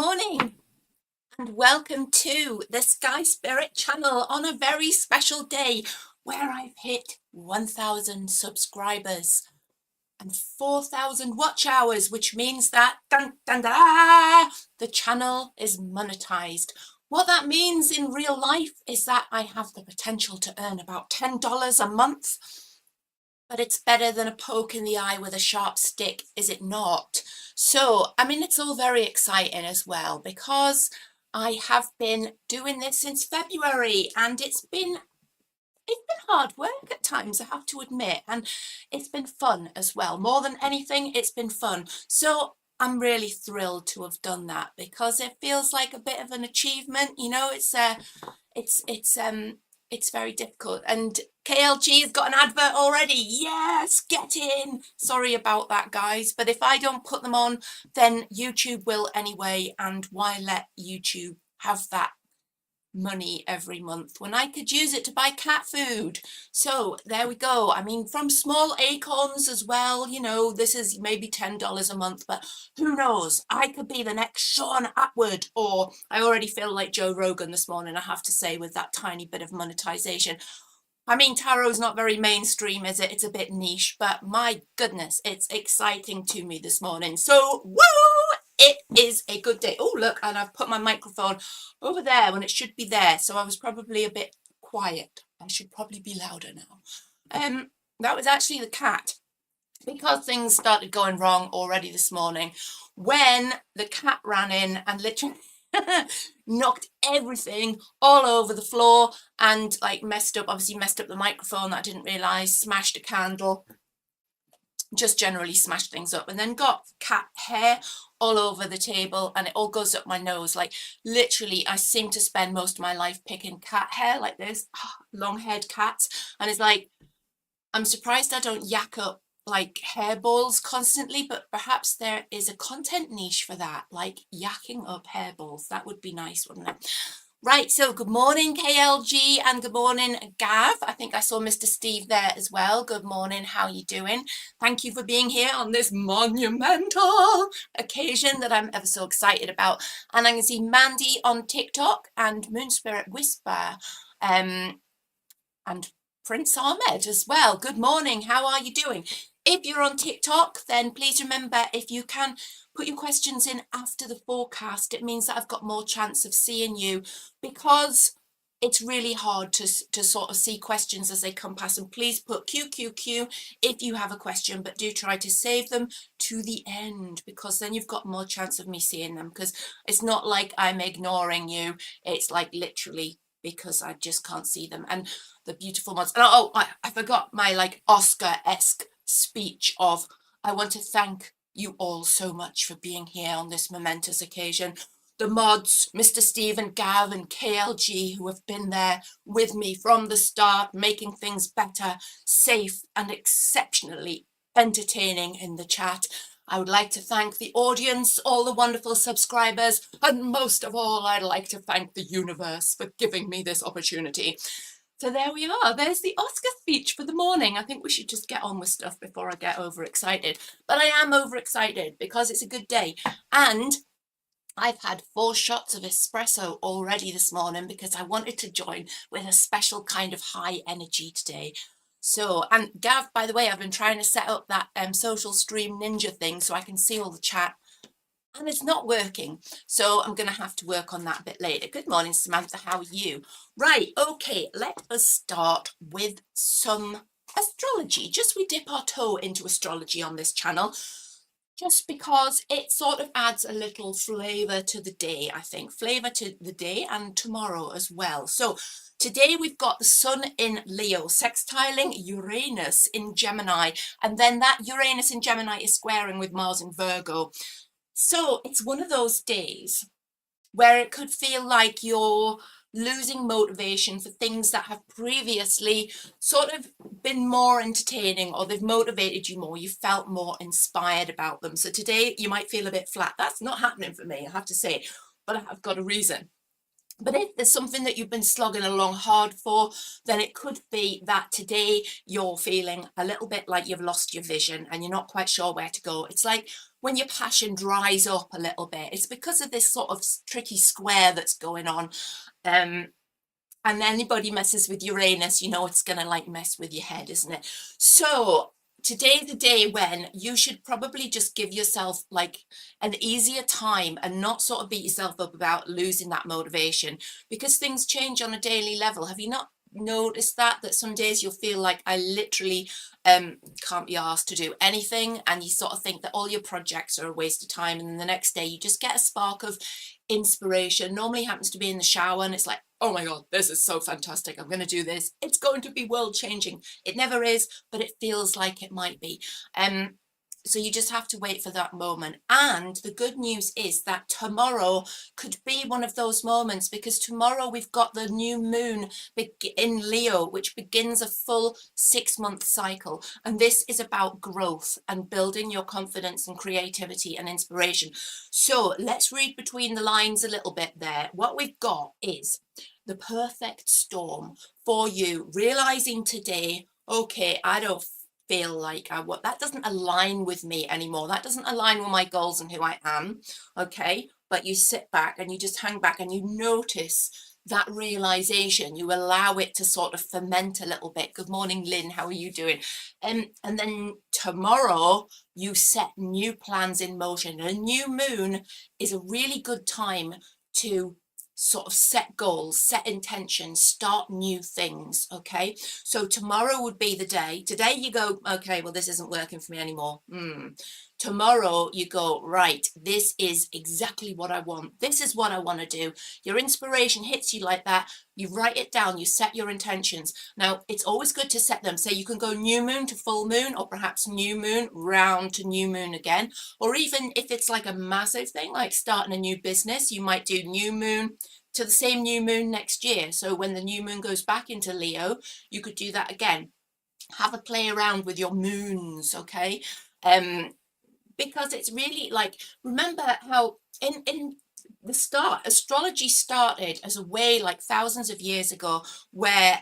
morning and welcome to the Sky Spirit channel on a very special day where I've hit 1,000 subscribers and 4,000 watch hours, which means that dun, dun, dun, the channel is monetized. What that means in real life is that I have the potential to earn about $10 a month, but it's better than a poke in the eye with a sharp stick, is it not? So, I mean, it's all very exciting as well because I have been doing this since February and it's been hard work at times, I have to admit, and it's been fun as well. More than anything, it's been fun. So I'm really thrilled to have done that because it feels like a bit of an achievement. You know, it's very difficult. And KLG has got an advert already. Yes, get in. Sorry about that, guys. But if I don't put them on, then YouTube will anyway. And why let YouTube have that money every month when I could use it to buy cat food? So there we go. I mean, from small acorns as well, you know, this is maybe $10 a month, but who knows? I could be the next Sean Atwood, or I already feel like Joe Rogan this morning, I have to say, with that tiny bit of monetization. I mean, tarot's not very mainstream, is it? It's a bit niche, but my goodness, it's exciting to me this morning. So, woo! It is a good day. Oh, look, and I've put my microphone over there when it should be there. So I was probably a bit quiet. I should probably be louder now. That was actually the cat, because things started going wrong already this morning when the cat ran in and literally knocked everything all over the floor and like messed up the microphone that I didn't realize, smashed a candle, just generally smashed things up, and then got cat hair all over the table and it all goes up my nose. Like literally I seem to spend most of my life picking cat hair like this, long-haired cats, and it's like I'm surprised I don't yak up like hairballs constantly, but perhaps there is a content niche for that, like yakking up hairballs. That would be nice, wouldn't it? Right, so good morning KLG and good morning Gav. I think I saw Mr. Steve there as well. Good morning, how are you doing? Thank you for being here on this monumental occasion that I'm ever so excited about. And I can see Mandy on TikTok and Moon Spirit Whisper and Prince Ahmed as well. Good morning, how are you doing? If you're on TikTok, then please remember, if you can put your questions in after the forecast, it means that I've got more chance of seeing you, because it's really hard to sort of see questions as they come past. And please put QQQ if you have a question, but do try to save them to the end, because then you've got more chance of me seeing them, because it's not like I'm ignoring you. It's like literally because I just can't see them. And the beautiful ones. And I forgot my like Oscar-esque speech of, I want to thank you all so much for being here on this momentous occasion. The mods, Mr. Steve and Gav and KLG, who have been there with me from the start, making things better, safe and exceptionally entertaining in the chat. I would like to thank the audience, all the wonderful subscribers, and most of all, I'd like to thank the universe for giving me this opportunity. So there we are. There's the Oscar speech for the morning. I think we should just get on with stuff before I get overexcited. But I am overexcited because it's a good day. And I've had 4 shots of espresso already this morning because I wanted to join with a special kind of high energy today. So, and Gav, by the way, I've been trying to set up that social stream ninja thing so I can see all the chat, and it's not working, so I'm going to have to work on that a bit later. Good morning, Samantha, how are you? Right, okay, let us start with some astrology. Just we dip our toe into astrology on this channel, just because it sort of adds a little flavour to the day, I think. Flavour to the day and tomorrow as well. So today we've got the Sun in Leo, sextiling Uranus in Gemini, and then that Uranus in Gemini is squaring with Mars in Virgo. So it's one of those days where it could feel like you're losing motivation for things that have previously sort of been more entertaining, or they've motivated you more, you felt more inspired about them. So today you might feel a bit flat. That's not happening for me, I have to say, but I've got a reason. But if there's something that you've been slogging along hard for, then it could be that today you're feeling a little bit like you've lost your vision and you're not quite sure where to go. It's like when your passion dries up a little bit, it's because of this sort of tricky square that's going on. And anybody messes with Uranus, you know it's going to like mess with your head, isn't it? So today's the day when you should probably just give yourself like an easier time and not sort of beat yourself up about losing that motivation, because things change on a daily level. Have you not noticed that some days you'll feel like I literally can't be asked to do anything, and you sort of think that all your projects are a waste of time, and then the next day you just get a spark of inspiration. Normally happens to be in the shower, and it's like, oh my god, this is so fantastic, I'm going to do this, it's going to be world changing. It never is, but it feels like it might be. So you just have to wait for that moment. And the good news is that tomorrow could be one of those moments, because tomorrow we've got the new moon in Leo, which begins a full 6-month cycle. And this is about growth and building your confidence and creativity and inspiration. So let's read between the lines a little bit there. What we've got is the perfect storm for you, realizing today, okay, I don't feel like that doesn't align with me anymore, that doesn't align with my goals and who I am. Okay, but you sit back and you just hang back and you notice that realization, you allow it to sort of ferment a little bit. Good morning, Lynn, how are you doing? And then tomorrow you set new plans in motion. A new moon is a really good time to sort of set goals, set intentions, start new things. Okay, so tomorrow would be the day. Today you go, okay, well, this isn't working for me anymore. Tomorrow you go, right, this is exactly what I want, this is what I want to do. Your inspiration hits you like that, you write it down, you set your intentions. Now it's always good to set them, so you can go new moon to full moon, or perhaps new moon round to new moon again. Or even if it's like a massive thing like starting a new business, you might do new moon to the same new moon next year. So when the new moon goes back into Leo, you could do that again. Have a play around with your moons. Okay, because it's really like, remember how in the start, astrology started as a way like thousands of years ago, where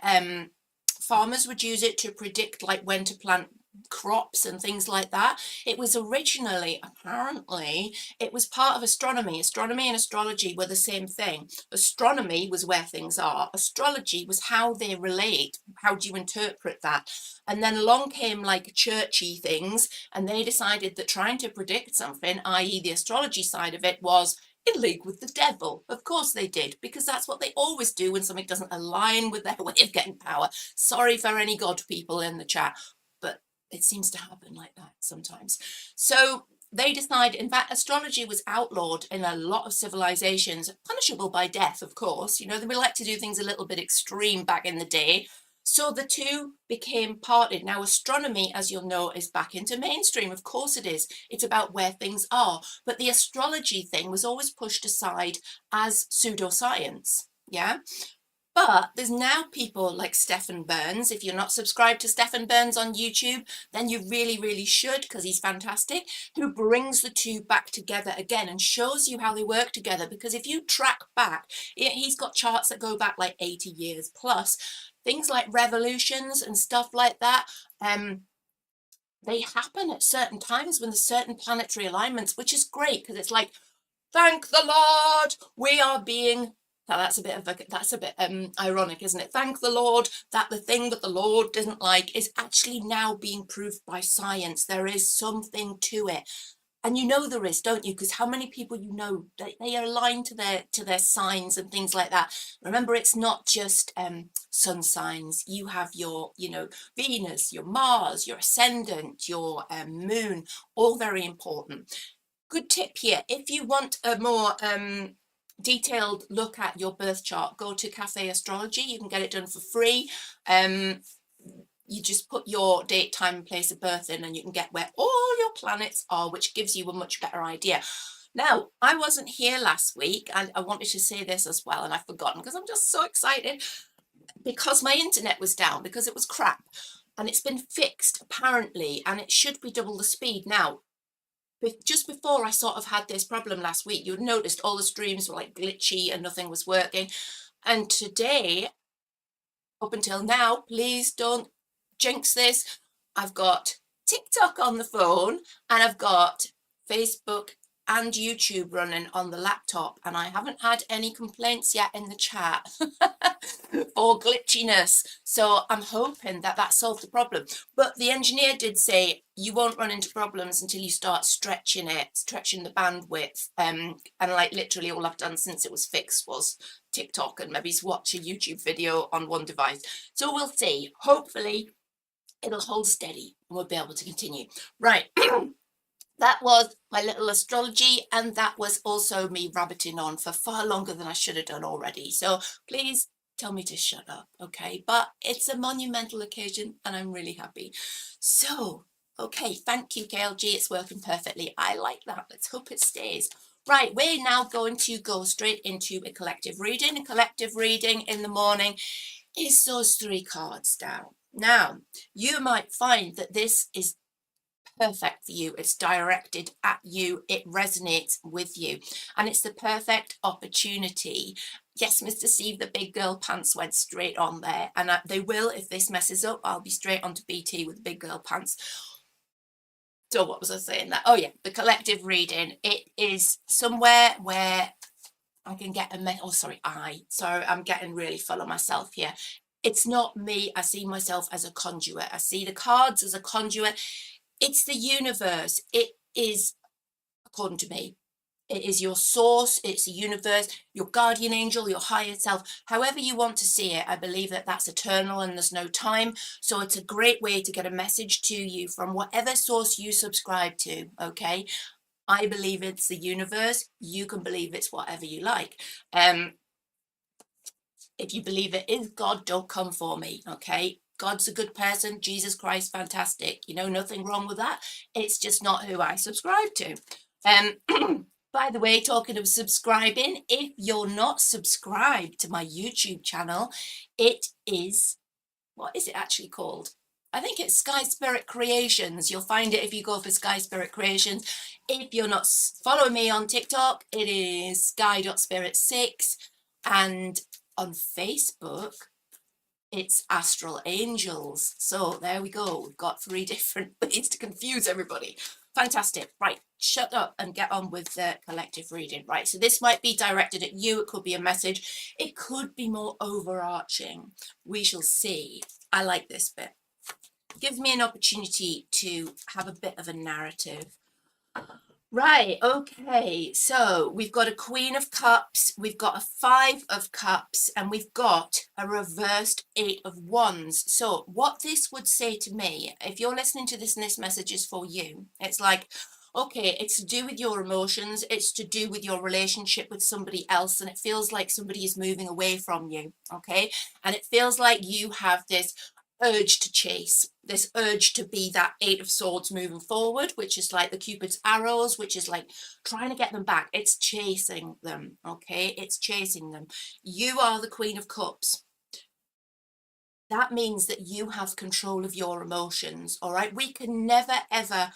farmers would use it to predict like when to plant crops and things like that. It was originally, apparently, it was part of astronomy. Astronomy and astrology were the same thing. Astronomy was where things are. Astrology was how they relate. How do you interpret that? And then along came like churchy things, and they decided that trying to predict something, i.e. the astrology side of it, was in league with the devil. Of course they did, because that's what they always do when something doesn't align with their way of getting power. Sorry for any god people in the chat, but it seems to happen like that sometimes. So they decide, in fact, astrology was outlawed in a lot of civilizations, punishable by death, of course. You know, they like to do things a little bit extreme back in the day. So the two became parted. Now, astronomy, as you'll know, is back into mainstream. Of course it is. It's about where things are. But the astrology thing was always pushed aside as pseudoscience. Yeah. But there's now people like Stephen Burns. If you're not subscribed to Stephen Burns on YouTube, then you really, really should, because he's fantastic, who brings the two back together again and shows you how they work together. Because if you track back, he's got charts that go back like 80 years plus. Things like revolutions and stuff like that, they happen at certain times when there's certain planetary alignments, which is great, because it's like, thank the Lord, we are being... Now that's a bit ironic, isn't it? Thank the Lord that the thing that the Lord doesn't like is actually now being proved by science. There is something to it. And you know there is, don't you? Because how many people you know, they are aligned to their signs and things like that. Remember, it's not just sun signs. You have your, you know, Venus, your Mars, your ascendant, your moon, all very important. Good tip here. If you want a more detailed look at your birth chart, go to Cafe Astrology. You can get it done for free. You just put your date, time and place of birth in, and you can get where all your planets are, which gives you a much better idea. Now, I wasn't here last week, and I wanted to say this as well, and I've forgotten because I'm just so excited, because my internet was down, because it was crap, and it's been fixed apparently, and it should be double the speed now. Just before I sort of had this problem last week, you noticed all the streams were like glitchy and nothing was working. And today, up until now, please don't jinx this, I've got TikTok on the phone and I've got Facebook and YouTube running on the laptop, and I haven't had any complaints yet in the chat or glitchiness. So I'm hoping that that solved the problem. But the engineer did say you won't run into problems until you start stretching the bandwidth. And like literally all I've done since it was fixed was TikTok and maybe watch a YouTube video on one device. So we'll see. Hopefully it'll hold steady and we'll be able to continue. Right. That was my little astrology, and that was also me rabbiting on for far longer than I should have done already. So please tell me to shut up, okay? But it's a monumental occasion and I'm really happy. So, okay, thank you, KLG. It's working perfectly. I like that. Let's hope it stays. Right, we're now going to go straight into a collective reading. A collective reading in the morning is those 3 cards down. Now, you might find that this is perfect for you. It's directed at you. It resonates with you. And it's the perfect opportunity. Yes, Mr. Steve, the big girl pants went straight on there. And they will, if this messes up, I'll be straight onto BT with big girl pants. So what was I saying that? Oh yeah, the collective reading. It is somewhere where I can get I'm getting really full of myself here. It's not me. I see myself as a conduit. I see the cards as a conduit. It's the universe. It is, according to me, it is your source. It's the universe, your guardian angel, your higher self, however you want to see it. I believe that that's eternal and there's no time. So it's a great way to get a message to you from whatever source you subscribe to. Okay. I believe it's the universe. You can believe it's whatever you like. If you believe it is God, don't come for me. Okay. God's a good person. Jesus Christ, fantastic. You know, nothing wrong with that. It's just not who I subscribe to. By the way, talking of subscribing, if you're not subscribed to my YouTube channel, it is, what is it actually called? I think it's Sky Spirit Creations. You'll find it if you go for Sky Spirit Creations. If you're not following me on TikTok, it is sky.spirit6. And on Facebook, it's Astral Angels. So there we go. We've got 3 different ways to confuse everybody. Fantastic. Right, shut up and get on with the collective reading. Right, so this might be directed at you. It could be a message. It could be more overarching. We shall see. I like this bit. It gives me an opportunity to have a bit of a narrative. Right, okay, so we've got a Queen of Cups, we've got a 5 of Cups, and we've got a reversed 8 of Wands. So what this would say to me, if you're listening to this and this message is for you, it's like, okay, it's to do with your emotions, it's to do with your relationship with somebody else, and it feels like somebody is moving away from you, okay? And it feels like you have this urge to chase, this urge to be that 8 of Swords moving forward, which is like the Cupid's arrows, which is like trying to get them back. It's chasing them, okay? It's chasing them. You are the Queen of Cups. That means that you have control of your emotions, all right? We can never, ever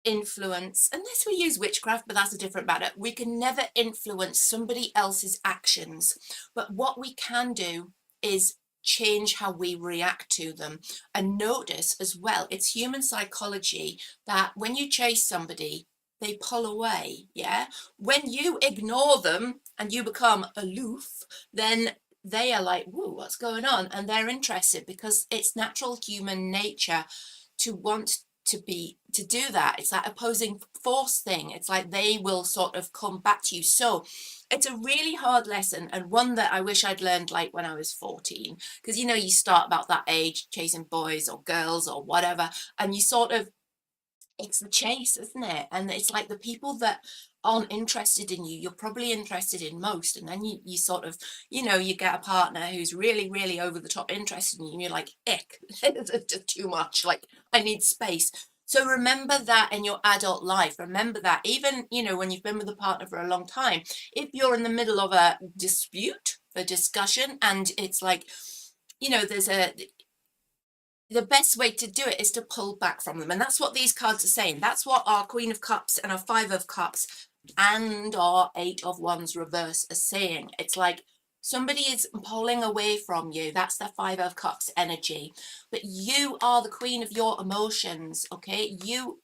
influence, unless we use witchcraft, but that's a different matter. We can never influence somebody else's actions. But what we can do is change how we react to them. And notice as well, it's human psychology that when you chase somebody, they pull away. Yeah. When you ignore them and you become aloof, then they are like, whoa, what's going on? And they're interested because it's natural human nature to want to do that. It's that opposing force thing. It's like they will sort of come back to you. So it's a really hard lesson, and one that I wish I'd learned like when I was 14, because you know, you start about that age chasing boys or girls or whatever, and you sort of, it's the chase, isn't it? And it's like the people that aren't interested in you, you're probably interested in most. And then you sort of, you know, you get a partner who's really, really over the top interested in you, and you're like, ick, it's just too much. Like, I need space. So remember that in your adult life. Remember that even, you know, when you've been with a partner for a long time, if you're in the middle of a dispute, a discussion, and it's like, you know, the best way to do it is to pull back from them. And that's what these cards are saying. That's what our Queen of Cups and our 5 of Cups and our 8 of Wands reverse are saying. It's like somebody is pulling away from you. That's the 5 of Cups energy. But you are the queen of your emotions, okay? You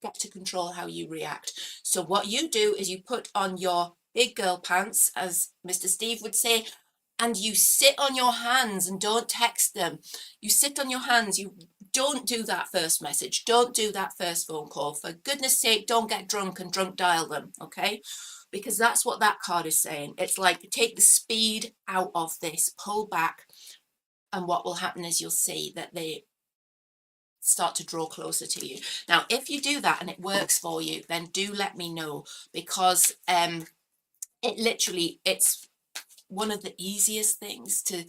get to control how you react. So what you do is you put on your big girl pants, as Mr. Steve would say, and you sit on your hands and don't text them. You sit on your hands. You don't do that first message. Don't do that first phone call. For goodness sake, don't get drunk and drunk dial them, okay? Because that's what that card is saying. It's like, take the speed out of this, pull back, and what will happen is you'll see that they start to draw closer to you. Now, if you do that and it works for you, then do let me know, because it's one of the easiest things to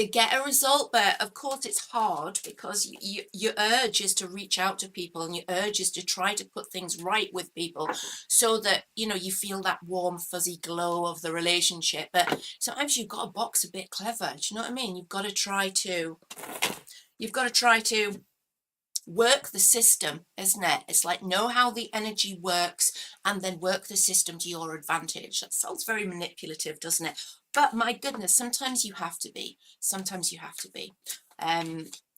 get a result. But of course it's hard, because your urge is to reach out to people, and your urge is to try to put things right with people, so that you feel that warm fuzzy glow of the relationship. But sometimes you've got to box a bit clever. Do you know what I mean? You've got to try to work the system, isn't it? It's like, know how the energy works and then work the system to your advantage. That sounds very manipulative, doesn't it? But my goodness, sometimes you have to be.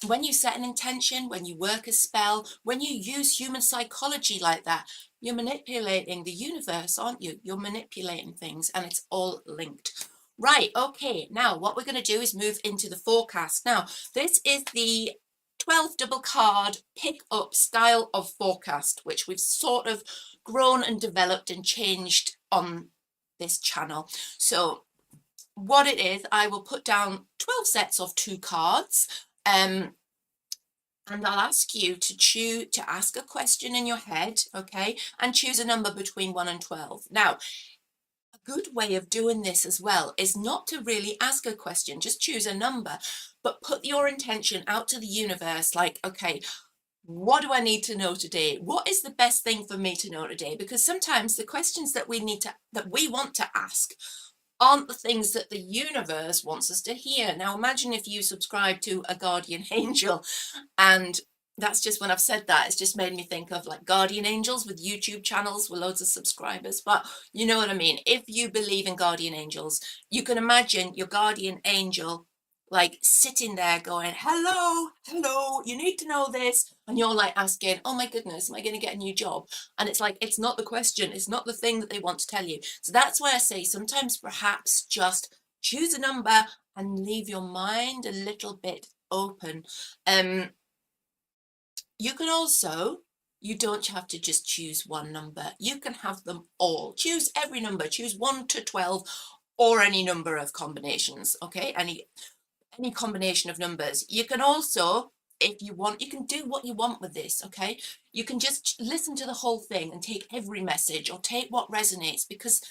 When you set an intention, when you work a spell, when you use human psychology like that, you're manipulating the universe, aren't you? You're manipulating things, and it's all linked. Right, okay, now what we're going to do is move into the forecast. Now, this is the 12 double card pick up style of forecast, which we've sort of grown and developed and changed on this channel. So what it is, I will put down 12 sets of 2 cards, and I'll ask you to ask a question in your head, okay, and choose a number between 1 and 12. Now, a good way of doing this as well is not to really ask a question, just choose a number, but put your intention out to the universe, like, okay, what do I need to know today? What is the best thing for me to know today? Because sometimes the questions that we want to ask aren't the things that the universe wants us to hear. Now, imagine if you subscribe to a guardian angel, and that's just, when I've said that, it's just made me think of like guardian angels with YouTube channels with loads of subscribers. But you know what I mean? If you believe in guardian angels, you can imagine your guardian angel like sitting there going, hello, you need to know this. And you're like asking, oh my goodness, am I going to get a new job? And it's like, it's not the question, it's not the thing that they want to tell you. So that's why I say sometimes perhaps just choose a number and leave your mind a little bit open. You can also, you don't have to just choose one number. You can have them all. Choose every number. Choose 1 to 12 or any number of combinations, okay? Any combination of numbers. You can also, if you want, you can do what you want with this, okay? You can just listen to the whole thing and take every message, or take what resonates, because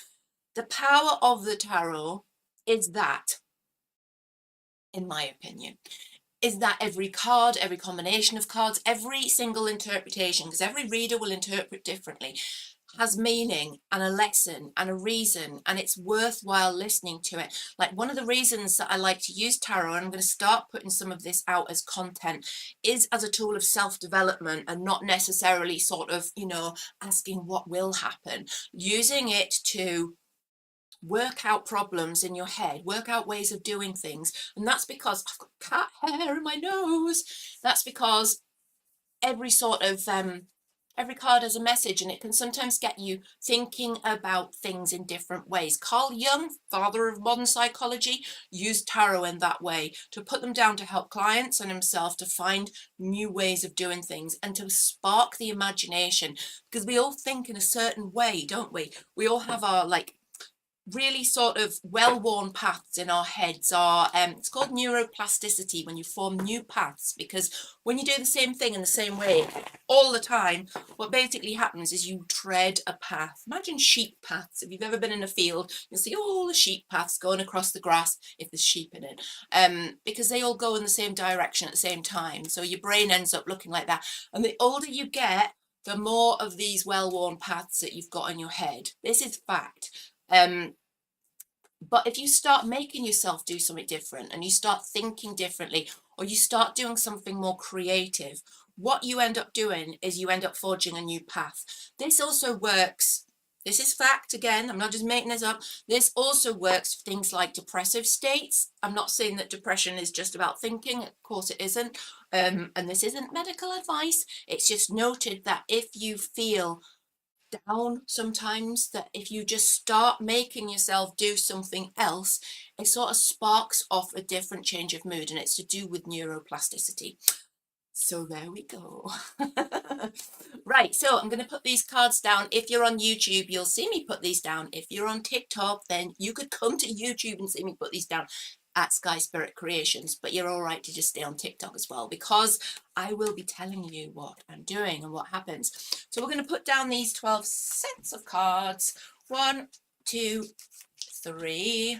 the power of the tarot is that, in my opinion, is that every card, every combination of cards, every single interpretation, because every reader will interpret differently, has meaning and a lesson and a reason, and it's worthwhile listening to it. Like, one of the reasons that I like to use tarot, and I'm going to start putting some of this out as content, is as a tool of self-development, and not necessarily sort of, asking what will happen. Using it to work out problems in your head, work out ways of doing things. And that's because I've got cat hair in my nose. That's because every card has a message, and it can sometimes get you thinking about things in different ways. Carl Jung, father of modern psychology, used tarot in that way, to put them down to help clients and himself to find new ways of doing things, and to spark the imagination, because we all think in a certain way, don't we? We all have our really sort of well-worn paths in our heads. It's called neuroplasticity, when you form new paths, because when you do the same thing in the same way all the time, what basically happens is you tread a path. Imagine sheep paths. If you've ever been in a field, you'll see all the sheep paths going across the grass, if there's sheep in it, because they all go in the same direction at the same time. So your brain ends up looking like that. And the older you get, the more of these well-worn paths that you've got in your head. This is fact. But if you start making yourself do something different, and you start thinking differently, or you start doing something more creative, what you end up doing is you end up forging a new path. This also works This is fact again. I'm not just making this up. This also works for things like depressive states. I'm not saying that depression is just about thinking. Of course it isn't. And this isn't medical advice. It's just noted that if you feel down sometimes, that if you just start making yourself do something else, it sort of sparks off a different change of mood, and it's to do with neuroplasticity. So there we go. Right, so I'm going to put these cards down. If you're on YouTube, you'll see me put these down. If you're on TikTok, then you could come to YouTube and see me put these down at Sky Spirit Creations, but you're all right to just stay on TikTok as well, because I will be telling you what I'm doing and what happens. So we're going to put down these 12 sets of cards. 1, 2, 3,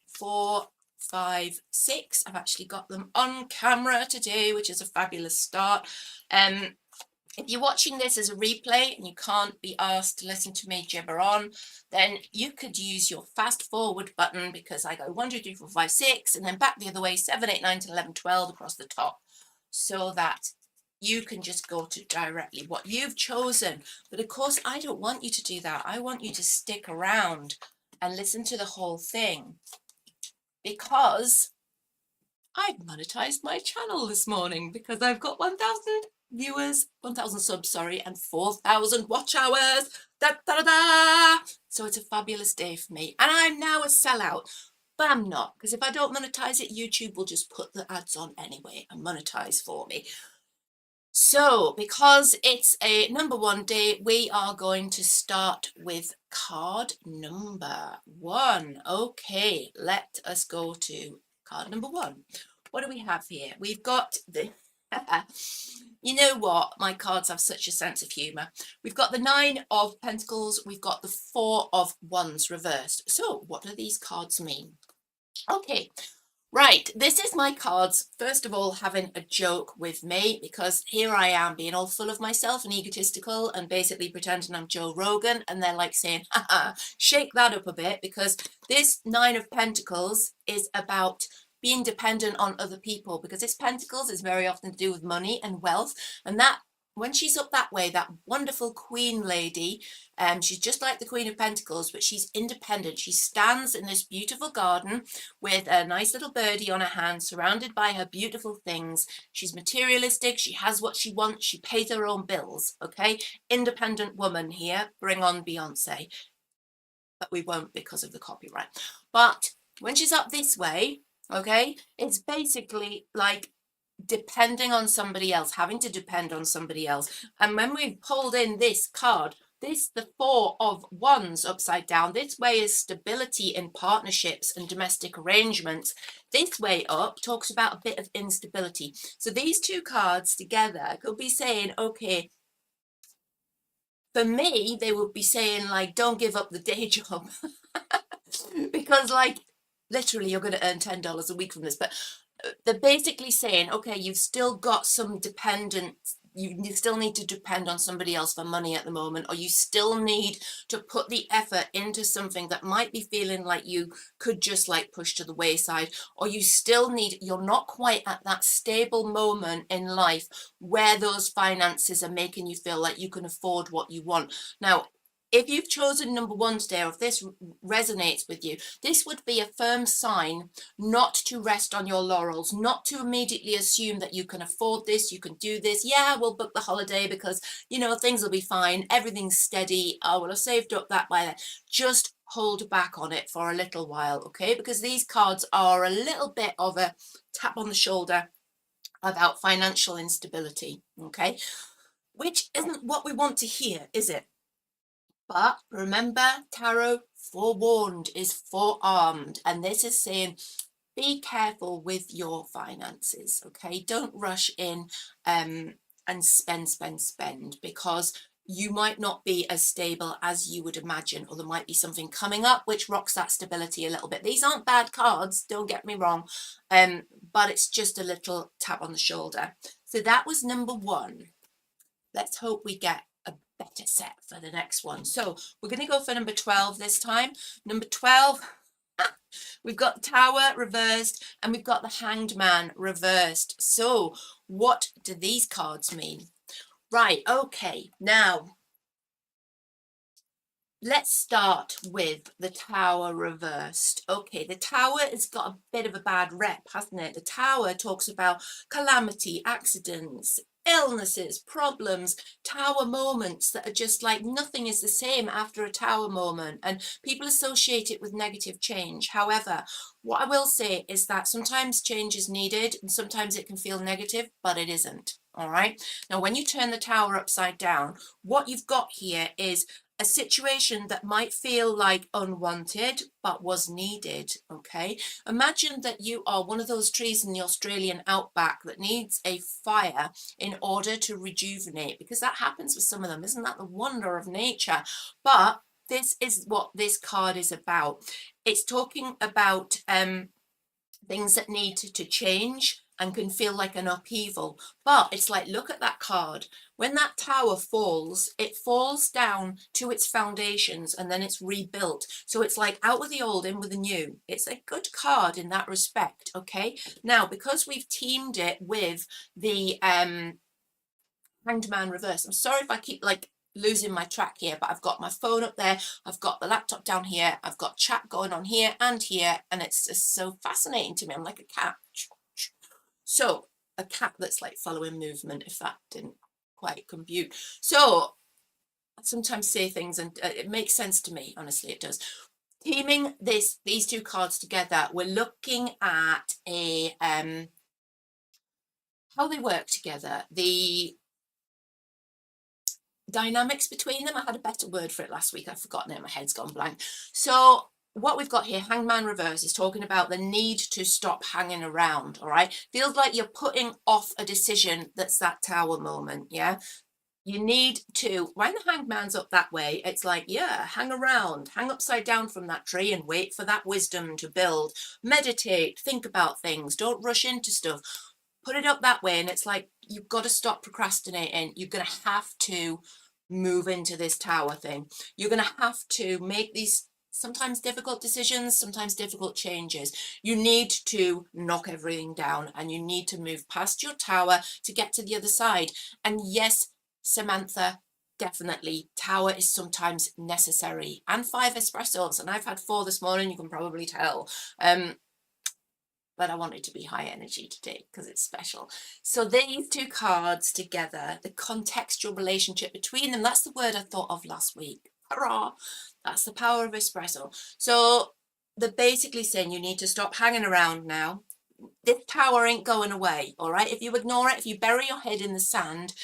4, 5, 6. I've actually got them on camera today, which is a fabulous start. If you're watching this as a replay and you can't be asked to listen to me gibber on, then you could use your fast forward button, because I go 1, 2, 3, 4, 5, 6, and then back the other way, 7, 8, 9, 10, 11, 12 across the top, so that you can just go to directly what you've chosen. But of course, I don't want you to do that. I want you to stick around and listen to the whole thing, because I've monetized my channel this morning, because I've got 1,000 viewers, 1,000 subs, sorry, and 4,000 watch hours. Da, da, da, da. So it's a fabulous day for me. And I'm now a sellout, but I'm not, because if I don't monetize it, YouTube will just put the ads on anyway and monetize for me. So because it's a number 1 day, we are going to start with card number 1. Okay, let us go to card number 1. What do we have here? We've got the you know what, my cards have such a sense of humor. We've got the 9 of Pentacles, we've got the 4 of Wands reversed. So what do these cards mean? Okay, right, this is my cards, first of all, having a joke with me, because here I am being all full of myself and egotistical and basically pretending I'm Joe Rogan, and they're like saying, haha, shake that up a bit, because this 9 of Pentacles is about being dependent on other people, because this Pentacles is very often to do with money and wealth, and that when she's up that way, that wonderful queen lady, she's just like the Queen of Pentacles, but she's independent. She stands in this beautiful garden with a nice little birdie on her hand, surrounded by her beautiful things. She's materialistic. She has what she wants. She pays her own bills. Okay, independent woman here. Bring on Beyonce. But we won't, because of the copyright. But when she's up this way, okay, it's basically like depending on somebody else, having to depend on somebody else. And when we've pulled in this card, this, the 4 of Wands upside down, this way is stability in partnerships and domestic arrangements. This way up talks about a bit of instability. So these two cards together could be saying, okay, for me, they would be saying, like, don't give up the day job. Because, like, literally you're going to earn $10 a week from this, but they're basically saying, okay, you've still got some dependence, you still need to depend on somebody else for money at the moment, or you still need to put the effort into something that might be feeling like you could just like push to the wayside, or you still need, you're not quite at that stable moment in life where those finances are making you feel like you can afford what you want. Now, if you've chosen number 1 today, or if this resonates with you, this would be a firm sign not to rest on your laurels, not to immediately assume that you can afford this, you can do this. Yeah, we'll book the holiday because, you know, things will be fine. Everything's steady. Oh, well, I've saved up that by then. Just hold back on it for a little while, okay? Because these cards are a little bit of a tap on the shoulder about financial instability, okay? Which isn't what we want to hear, is it? But remember, tarot, forewarned is forearmed. And this is saying, be careful with your finances, okay? Don't rush in and spend, because you might not be as stable as you would imagine, or there might be something coming up which rocks that stability a little bit. These aren't bad cards, don't get me wrong, but it's just a little tap on the shoulder. So that was number 1. Let's hope we get a better set for the next one. So we're going to go for number 12 this time. Number 12, we've got Tower reversed, and we've got the Hanged Man reversed. So what do these cards mean? Right, okay, now Let's start with the Tower reversed. Okay, the Tower has got a bit of a bad rep, hasn't it? The Tower talks about calamity, accidents, illnesses, problems, Tower moments that are just like nothing is the same after a Tower moment, and people associate it with negative change. However, what I will say is that sometimes change is needed and sometimes it can feel negative, but it isn't. All right. Now, when you turn the Tower upside down, what you've got here is a situation that might feel like unwanted but was needed. Okay, imagine that you are one of those trees in the Australian outback that needs a fire in order to rejuvenate, because that happens with some of them. Isn't that the wonder of nature? But this is what this card is about. It's talking about things that need to change and can feel like an upheaval. But it's like, look at that card. When that tower falls, it falls down to its foundations and then it's rebuilt. So it's like out with the old, in with the new. It's a good card in that respect. Okay. Now, because we've teamed it with the Hanged Man reverse, I'm sorry if I keep like losing my track here, but I've got my phone up there, I've got the laptop down here, I've got chat going on here, and it's just so fascinating to me. I'm like a cat. So a cat that's like following movement, if that didn't quite compute. So I sometimes say things and it makes sense to me, honestly it does. Teaming these two cards together, we're looking at a how they work together, the dynamics between them. I had a better word for it last week, I've forgotten it, my head's gone blank. So what we've got here, Hangman reverse, is talking about the need to stop hanging around. All right, feels like you're putting off a decision. That's that Tower moment. Yeah, you need to, when the hangman's up that way, it's like, yeah, hang around, hang upside down from that tree and wait for that wisdom to build. Meditate, think about things, don't rush into stuff. Put it up that way, and it's like, you've got to stop procrastinating. You're going to have to move into this Tower thing. You're going to have to make these sometimes difficult decisions, sometimes difficult changes. You need to knock everything down and you need to move past your Tower to get to the other side. And yes, Samantha, definitely Tower is sometimes necessary, and 5 espressos, and I've had 4 this morning, you can probably tell. But I wanted to be high energy today because it's special. So these two cards together, the contextual relationship between them, that's the word I thought of last week. Hurrah! That's the power of espresso. So they're basically saying you need to stop hanging around now. This Tower ain't going away, all right? If you ignore it, if you bury your head in the sand,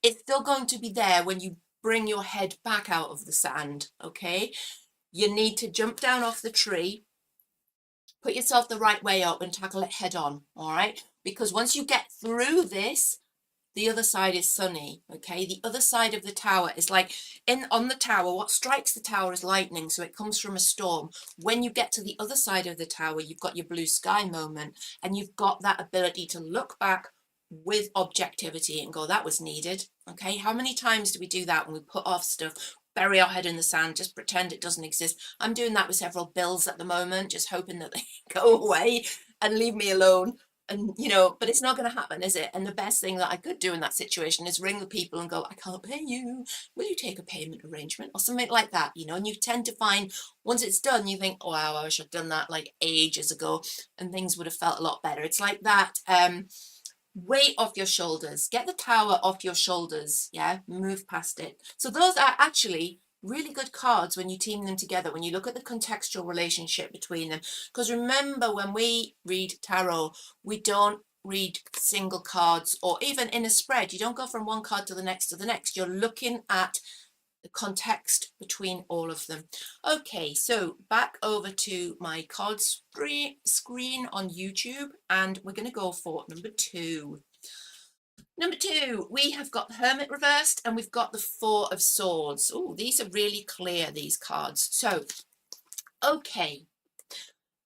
it's still going to be there when you bring your head back out of the sand, okay? You need to jump down off the tree, put yourself the right way up and tackle it head on, all right? Because once you get through this, the other side is sunny, okay? The other side of the Tower is like, on the Tower, what strikes the Tower is lightning, so it comes from a storm. When you get to the other side of the Tower, you've got your blue sky moment, and you've got that ability to look back with objectivity and go, that was needed, okay? How many times do we do that when we put off stuff, bury our head in the sand, just pretend it doesn't exist? I'm doing that with several bills at the moment, just hoping that they go away and leave me alone. And you know, but it's not going to happen, is it? And the best thing that I could do in that situation is ring the people and go, I can't pay you, will you take a payment arrangement or something like that, you know? And you tend to find once it's done, you think, oh wow, I wish I'd done that like ages ago and things would have felt a lot better. It's like that weight off your shoulders, get the Tower off your shoulders, yeah, move past it. So those are actually really good cards when you team them together, when you look at the contextual relationship between them. Because remember, when we read tarot, we don't read single cards, or even in a spread, you don't go from one card to the next to the next. You're looking at the context between all of them. Okay, so back over to my card screen on YouTube, and we're going to go for number 2. Number 2, we have got the Hermit reversed and we've got the 4 of Swords. Oh, these are really clear, these cards. So, okay,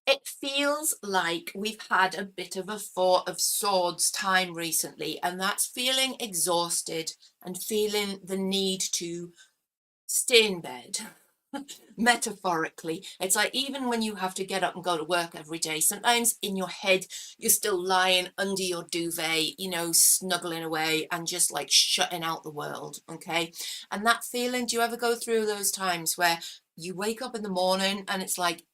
it feels like we've had a bit of a 4 of Swords time recently, and that's feeling exhausted and feeling the need to stay in bed. Metaphorically, it's like even when you have to get up and go to work every day, sometimes in your head you're still lying under your duvet, you know, snuggling away and just like shutting out the world. Okay, and that feeling, do you ever go through those times where you wake up in the morning and it's like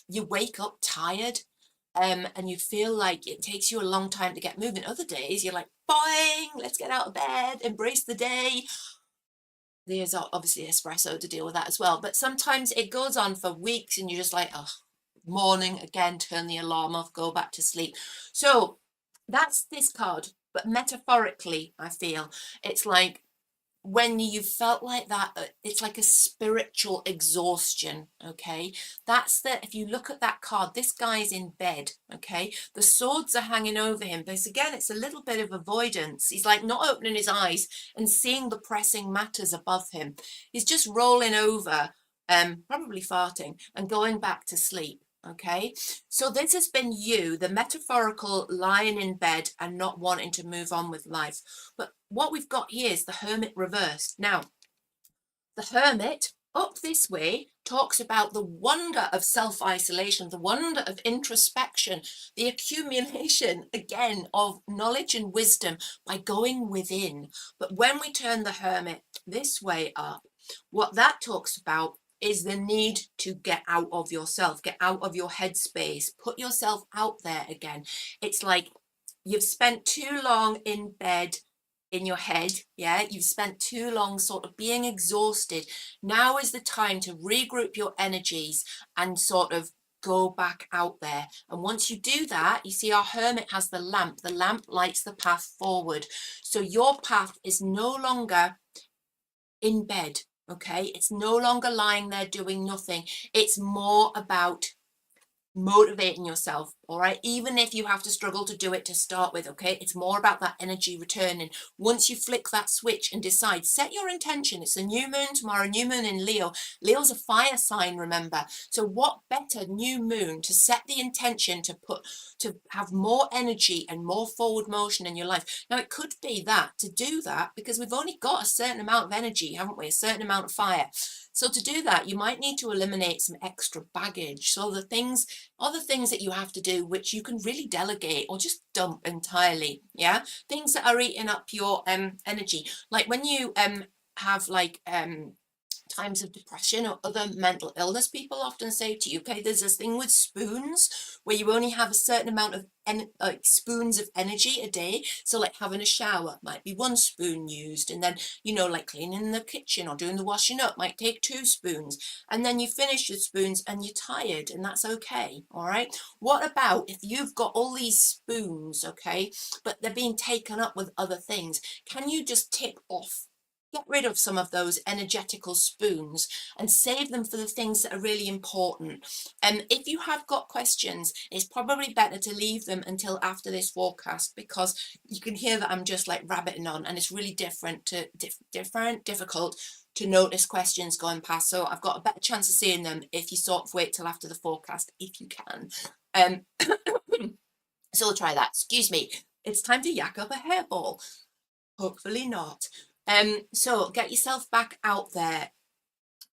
you wake up tired, and you feel like it takes you a long time to get moving? Other days you're like, boing, let's get out of bed, embrace the day. There's obviously espresso to deal with that as well, but sometimes it goes on for weeks and you're just like, oh, morning again, turn the alarm off, go back to sleep. So that's this card, but metaphorically I feel it's like when you felt like that, it's like a spiritual exhaustion. Okay, that's the, if you look at that card, this guy's in bed. Okay, the swords are hanging over him, but again, it's a little bit of avoidance. He's like not opening his eyes and seeing the pressing matters above him. He's just rolling over, probably farting and going back to sleep. Okay, so this has been you, the metaphorical lying in bed and not wanting to move on with life. But what we've got here is the Hermit reversed. Now, the Hermit up this way talks about the wonder of self-isolation, the wonder of introspection, the accumulation again of knowledge and wisdom by going within. But when we turn the Hermit this way up, what that talks about is the need to get out of yourself, get out of your headspace, put yourself out there again. It's like you've spent too long in bed in your head, yeah, you've spent too long sort of being exhausted. Now is the time to regroup your energies and sort of go back out there. And once you do that, you see our Hermit has the lamp lights the path forward. So your path is no longer in bed. Okay, it's no longer lying there doing nothing. It's more about motivating yourself, all right, even if you have to struggle to do it to start with. Okay, it's more about that energy returning. Once you flick that switch and decide, set your intention. It's a new moon tomorrow, new moon in Leo. Leo's a fire sign, remember. So what better new moon to set the intention to have more energy and more forward motion in your life. Now it could be that to do that, because we've only got a certain amount of energy, haven't we, a certain amount of fire. So to do that, you might need to eliminate some extra baggage. So the things, other things that you have to do, which you can really delegate or just dump entirely. Yeah, things that are eating up your energy, like when you have like times of depression or other mental illness, people often say to you, okay, there's this thing with spoons where you only have a certain amount of like spoons of energy a day. So like having a shower might be 1 spoon used, and then, you know, like cleaning the kitchen or doing the washing up might take 2 spoons, and then you finish your spoons and you're tired, and that's okay. All right, what about if you've got all these spoons, okay, but they're being taken up with other things? Can you just tip off, get rid of some of those energetical spoons and save them for the things that are really important? And if you have got questions, it's probably better to leave them until after this forecast, because you can hear that I'm just like rabbiting on, and it's really difficult to notice questions going past. So I've got a better chance of seeing them if you sort of wait till after the forecast, if you can. So we'll try that. Excuse me. It's time to yak up a hairball. Hopefully not. So get yourself back out there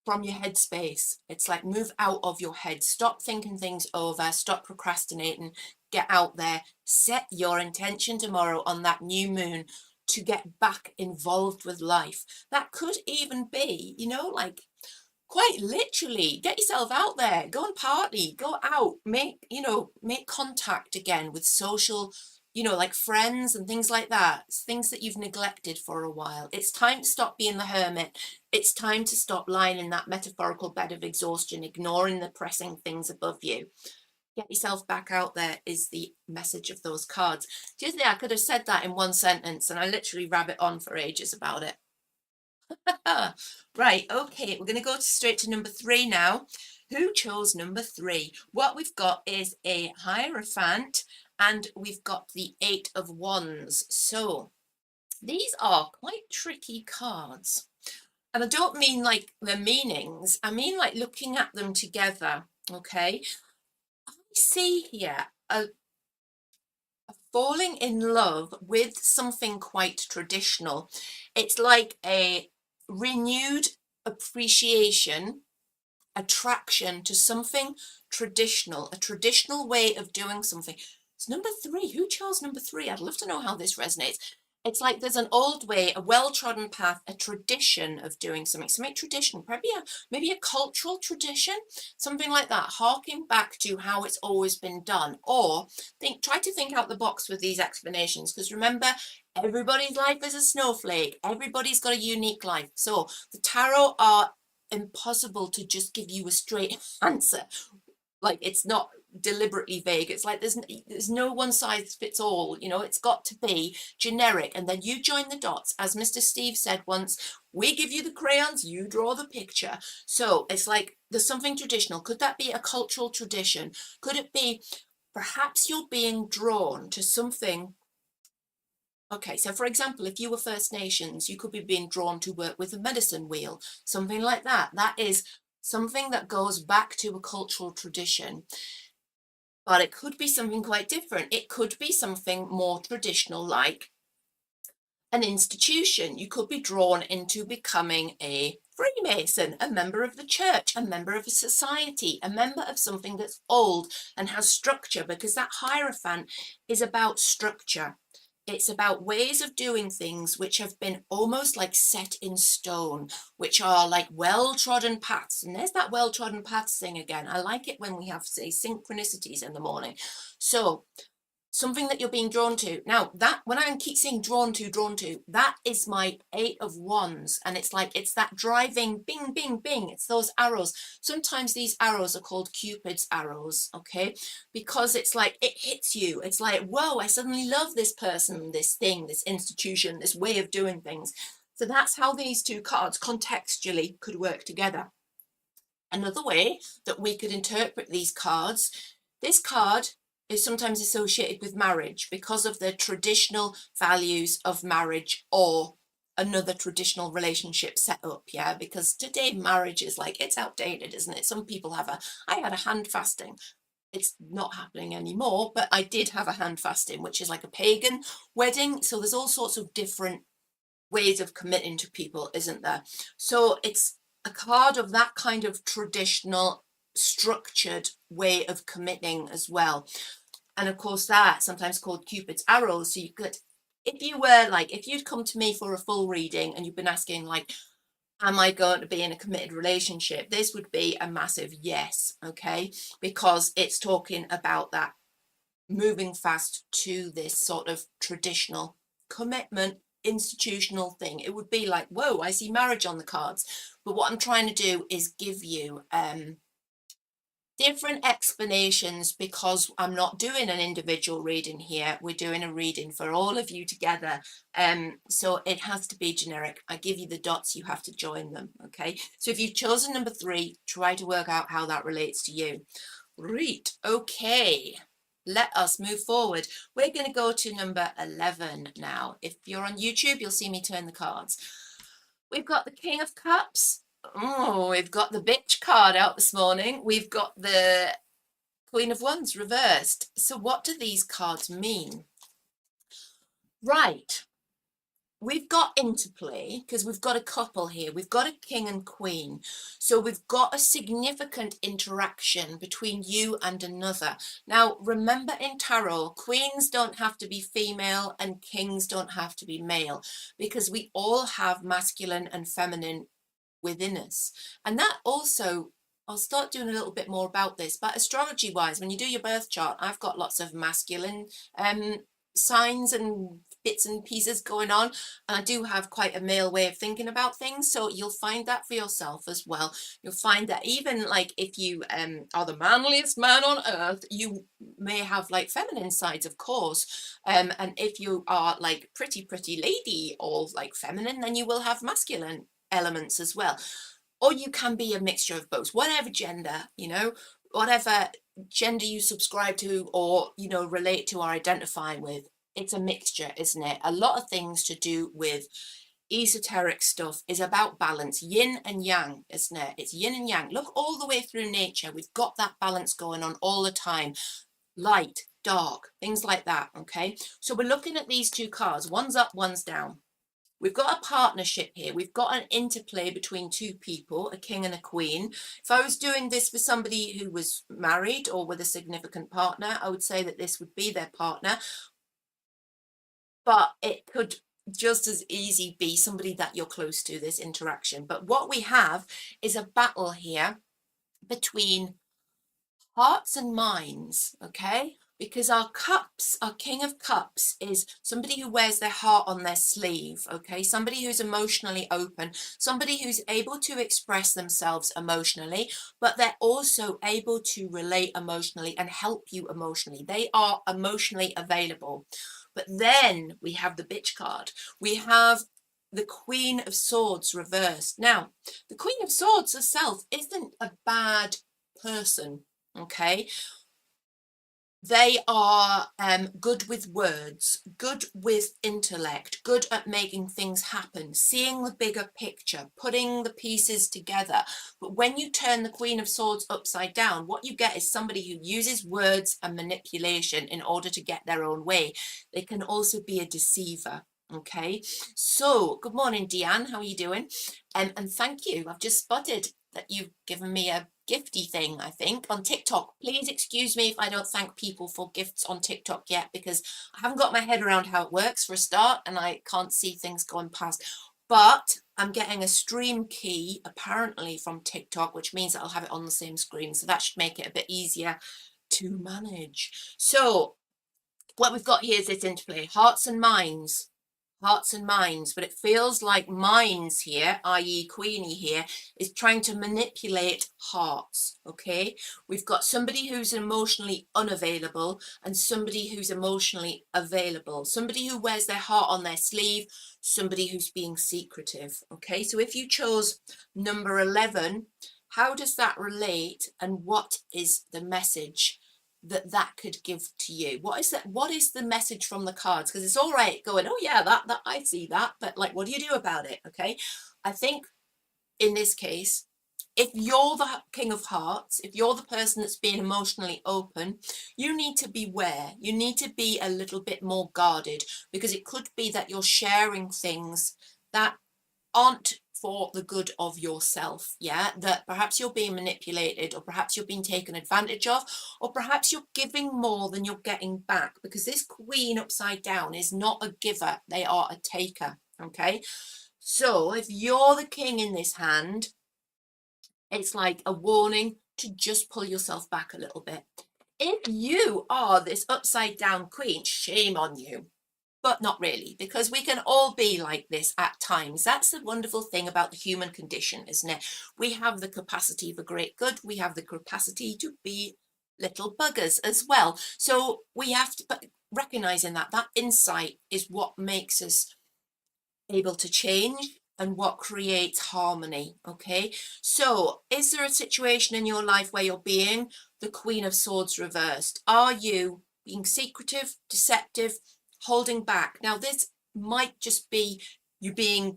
from your headspace. It's like move out of your head. Stop thinking things over. Stop procrastinating. Get out there. Set your intention tomorrow on that new moon to get back involved with life. That could even be, you know, like quite literally get yourself out there, go and party, go out, make, you know, make contact again with social, you know, like friends and things like that, things that you've neglected for a while. It's time to stop being the hermit. It's time to stop lying in that metaphorical bed of exhaustion, ignoring the pressing things above you. Get yourself back out there is the message of those cards. Do you think I could have said that in 1 sentence and I literally rabbit on for ages about it? Right, okay, we're going to go straight to number 3 now. Who chose number 3? What we've got is a Hierophant, and we've got the 8 of Wands. So these are quite tricky cards. And I don't mean like their meanings, I mean like looking at them together, okay? I see here a falling in love with something quite traditional. It's like a renewed appreciation attraction to something traditional, a traditional way of doing something. It's number 3. Who chose number 3? I'd love to know how this resonates. It's like there's an old way, a well-trodden path, a tradition of doing something traditional, maybe a cultural tradition, something like that, harking back to how it's always been done. Or try to think out the box with these explanations, because remember, everybody's life is a snowflake. Everybody's got a unique life. So the tarot are impossible to just give you a straight answer. Like, it's not deliberately vague. It's like there's no one size fits all, you know. It's got to be generic, and then you join the dots. As Mr. Steve said once, we give you the crayons, you draw the picture. So it's like there's something traditional. Could that be a cultural tradition? Could it be perhaps you're being drawn to something? Okay, so for example, if you were First Nations, you could be being drawn to work with a medicine wheel, something like that. That is something that goes back to a cultural tradition. But it could be something quite different. It could be something more traditional, like an institution. You could be drawn into becoming a Freemason, a member of the church, a member of a society, a member of something that's old and has structure, because that Hierophant is about structure. It's about ways of doing things which have been almost like set in stone, which are like well-trodden paths. And there's that well-trodden paths thing again. I like it when we have, say, synchronicities in the morning. So something that you're being drawn to. Now, that when I keep saying drawn to, that is my 8 of Wands. And it's like, it's that driving bing, bing, bing. It's those arrows. Sometimes these arrows are called Cupid's arrows, okay? Because it's like, it hits you. It's like, whoa, I suddenly love this person, this thing, this institution, this way of doing things. So that's how these two cards contextually could work together. Another way that we could interpret these cards, this card is sometimes associated with marriage because of the traditional values of marriage or another traditional relationship set up. Yeah, because today marriage is like, it's outdated, isn't it? Some people have I had a hand fasting. It's not happening anymore, but I did have a hand fasting, which is like a pagan wedding. So there's all sorts of different ways of committing to people, isn't there? So it's a card of that kind of traditional structured way of committing as well. And of course, that's sometimes called Cupid's arrows. So you could, if you were like, if you'd come to me for a full reading and you've been asking like, am I going to be in a committed relationship, this would be a massive yes. Okay, because it's talking about that moving fast to this sort of traditional commitment institutional thing. It would be like, whoa, I see marriage on the cards. But what I'm trying to do is give you different explanations, because I'm not doing an individual reading here. We're doing a reading for all of you together. So it has to be generic. I give you the dots, you have to join them. Okay, so if you've chosen number 3, try to work out how that relates to you. Right, okay, let us move forward. We're going to go to number 11 now. If you're on YouTube, you'll see me turn the cards. We've got the King of Cups. Oh, we've got the bitch card out this morning. We've got the Queen of Wands reversed. So what do these cards mean? Right. We've got interplay because we've got a couple here. We've got a king and queen. So we've got a significant interaction between you and another. Now, remember in tarot, queens don't have to be female and kings don't have to be male, because we all have masculine and feminine within us. And that also, I'll start doing a little bit more about this, but astrology wise, when you do your birth chart, I've got lots of masculine signs and bits and pieces going on, and I do have quite a male way of thinking about things. So you'll find that for yourself as well. You'll find that even like if you are the manliest man on earth, you may have like feminine sides, of course, and if you are like pretty lady or like feminine, then you will have masculine elements as well. Or you can be a mixture of both, whatever gender, you know, whatever gender you subscribe to or, you know, relate to or identify with. It's a mixture, isn't it? A lot of things to do with esoteric stuff is about balance, yin and yang, isn't it? It's yin and yang. Look all the way through nature. We've got that balance going on all the time. Light, dark, things like that. Okay, so we're looking at these two cards. One's up, one's down. We've got a partnership here. We've got an interplay between two people, a king and a queen. If I was doing this for somebody who was married or with a significant partner, I would say that this would be their partner. But it could just as easy be somebody that you're close to, this interaction. But what we have is a battle here between hearts and minds, okay? Because our cups, our king of cups is somebody who wears their heart on their sleeve, okay? Somebody who's emotionally open, somebody who's able to express themselves emotionally, but they're also able to relate emotionally and help you emotionally. They are emotionally available. But then we have the bitch card. We have the Queen of Swords reversed. Now, the Queen of Swords herself isn't a bad person, okay? They are good with words, good with intellect, good at making things happen, seeing the bigger picture, putting the pieces together. But when you turn the Queen of Swords upside down, what you get is somebody who uses words and manipulation in order to get their own way. They can also be a deceiver. Okay, so good morning, Deanne. How are you doing? And thank you. I've just spotted that you've given me a gifty thing, I think, on TikTok. Please excuse me if I don't thank people for gifts on TikTok yet, because I haven't got my head around how it works for a start, and I can't see things going past. But I'm getting a stream key apparently from TikTok, which means that I'll have it on the same screen. So that should make it a bit easier to manage. So what we've got here is this interplay, hearts and minds. Hearts and minds, but it feels like minds here, i.e. Queenie here, is trying to manipulate hearts, okay? We've got somebody who's emotionally unavailable and somebody who's emotionally available, somebody who wears their heart on their sleeve, somebody who's being secretive, okay? So if you chose number 11, how does that relate and what is the message that could give to you? What is that? What is the message from the cards? Because it's all right going, oh yeah, that I see that, but like, what do you do about it? Okay, I think in this case, if you're the king of hearts, if you're the person that's being emotionally open, you need to beware. You need to be a little bit more guarded, because it could be that you're sharing things that aren't for the good of yourself, yeah, that perhaps you're being manipulated, or perhaps you're being taken advantage of, or perhaps you're giving more than you're getting back, because this queen upside down is not a giver, they are a taker, okay? So if you're the king in this hand, it's like a warning to just pull yourself back a little bit. If you are this upside down queen, shame on you. But not really, because we can all be like this at times. That's the wonderful thing about the human condition, isn't it? We have the capacity for great good. We have the capacity to be little buggers as well. So we have to, but recognizing that insight is what makes us able to change and what creates harmony. Okay, so is there a situation in your life where you're being the Queen of Swords reversed? Are you being secretive, deceptive, holding back? Now this might just be you being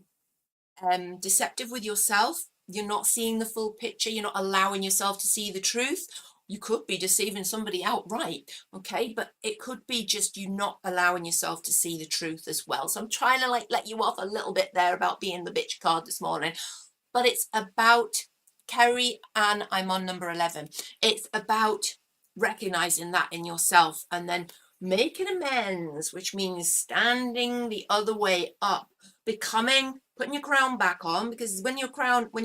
deceptive with yourself. You're not seeing the full picture, you're not allowing yourself to see the truth. You could be deceiving somebody outright, okay? But it could be just you not allowing yourself to see the truth as well. So I'm trying to like let you off a little bit there about being the bitch card this morning, but it's about Kerry, and I'm on number 11. It's about recognizing that in yourself and then making amends, which means standing the other way up, putting your crown back on, because when you're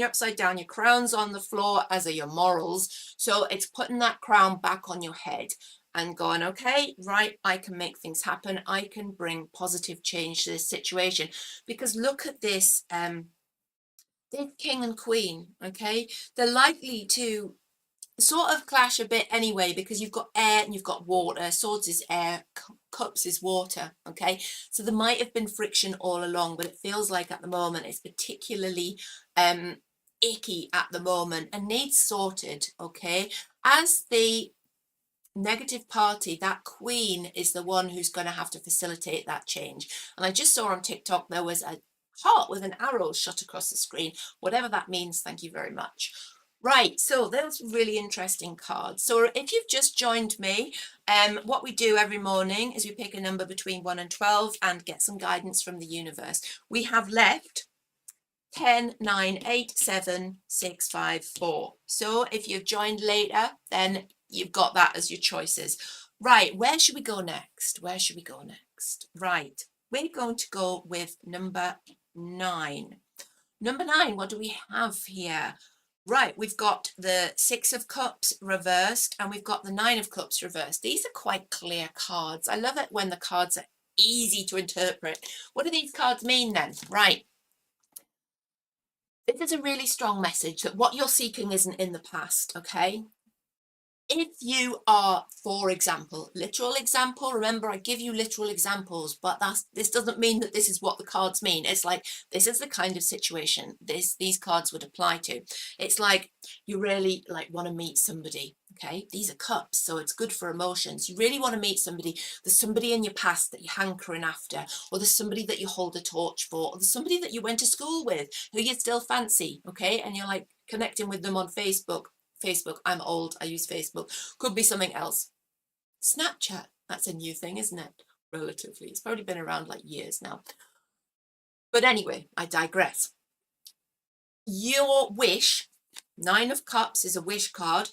upside down, your crown's on the floor, as are your morals. So it's putting that crown back on your head and going, okay, right, I can make things happen. I can bring positive change to this situation. Because look at this, this king and queen, okay? They're likely to sort of clash a bit anyway, because you've got air and you've got water. Swords is air, cups is water, okay? So there might have been friction all along, but it feels like at the moment it's particularly icky at the moment and needs sorted, okay? As the negative party, that queen is the one who's going to have to facilitate that change. And I just saw on TikTok there was a heart with an arrow shot across the screen, whatever that means. Thank you very much. Right, so those really interesting cards. So if you've just joined me, what we do every morning is we pick a number between 1 and 12 and get some guidance from the universe. We have left 10, 9, 8, 7, 6, 5, 4. So if you've joined later, then you've got that as your choices. Right, where should we go next? Where should we go next? Right, we're going to go with number 9. Number 9, what do we have here? Right, we've got the 6 of Cups reversed and we've got the 9 of Cups reversed. These are quite clear cards. I love it when the cards are easy to interpret. What do these cards mean then? Right. This is a really strong message that what you're seeking isn't in the past, okay? If you are, for example, literal example, remember I give you literal examples, but this doesn't mean that this is what the cards mean. It's like, this is the kind of situation these cards would apply to. It's like you really want to meet somebody, okay? These are cups, so it's good for emotions. You really want to meet somebody. There's somebody in your past that you're hankering after, or there's somebody that you hold a torch for, or there's somebody that you went to school with who you still fancy, okay? And you're like connecting with them on Facebook. I'm old, I use Facebook. Could be something else. Snapchat, that's a new thing, isn't it? Relatively. It's probably been around like years now. But anyway, I digress. Your wish, 9 of Cups is a wish card.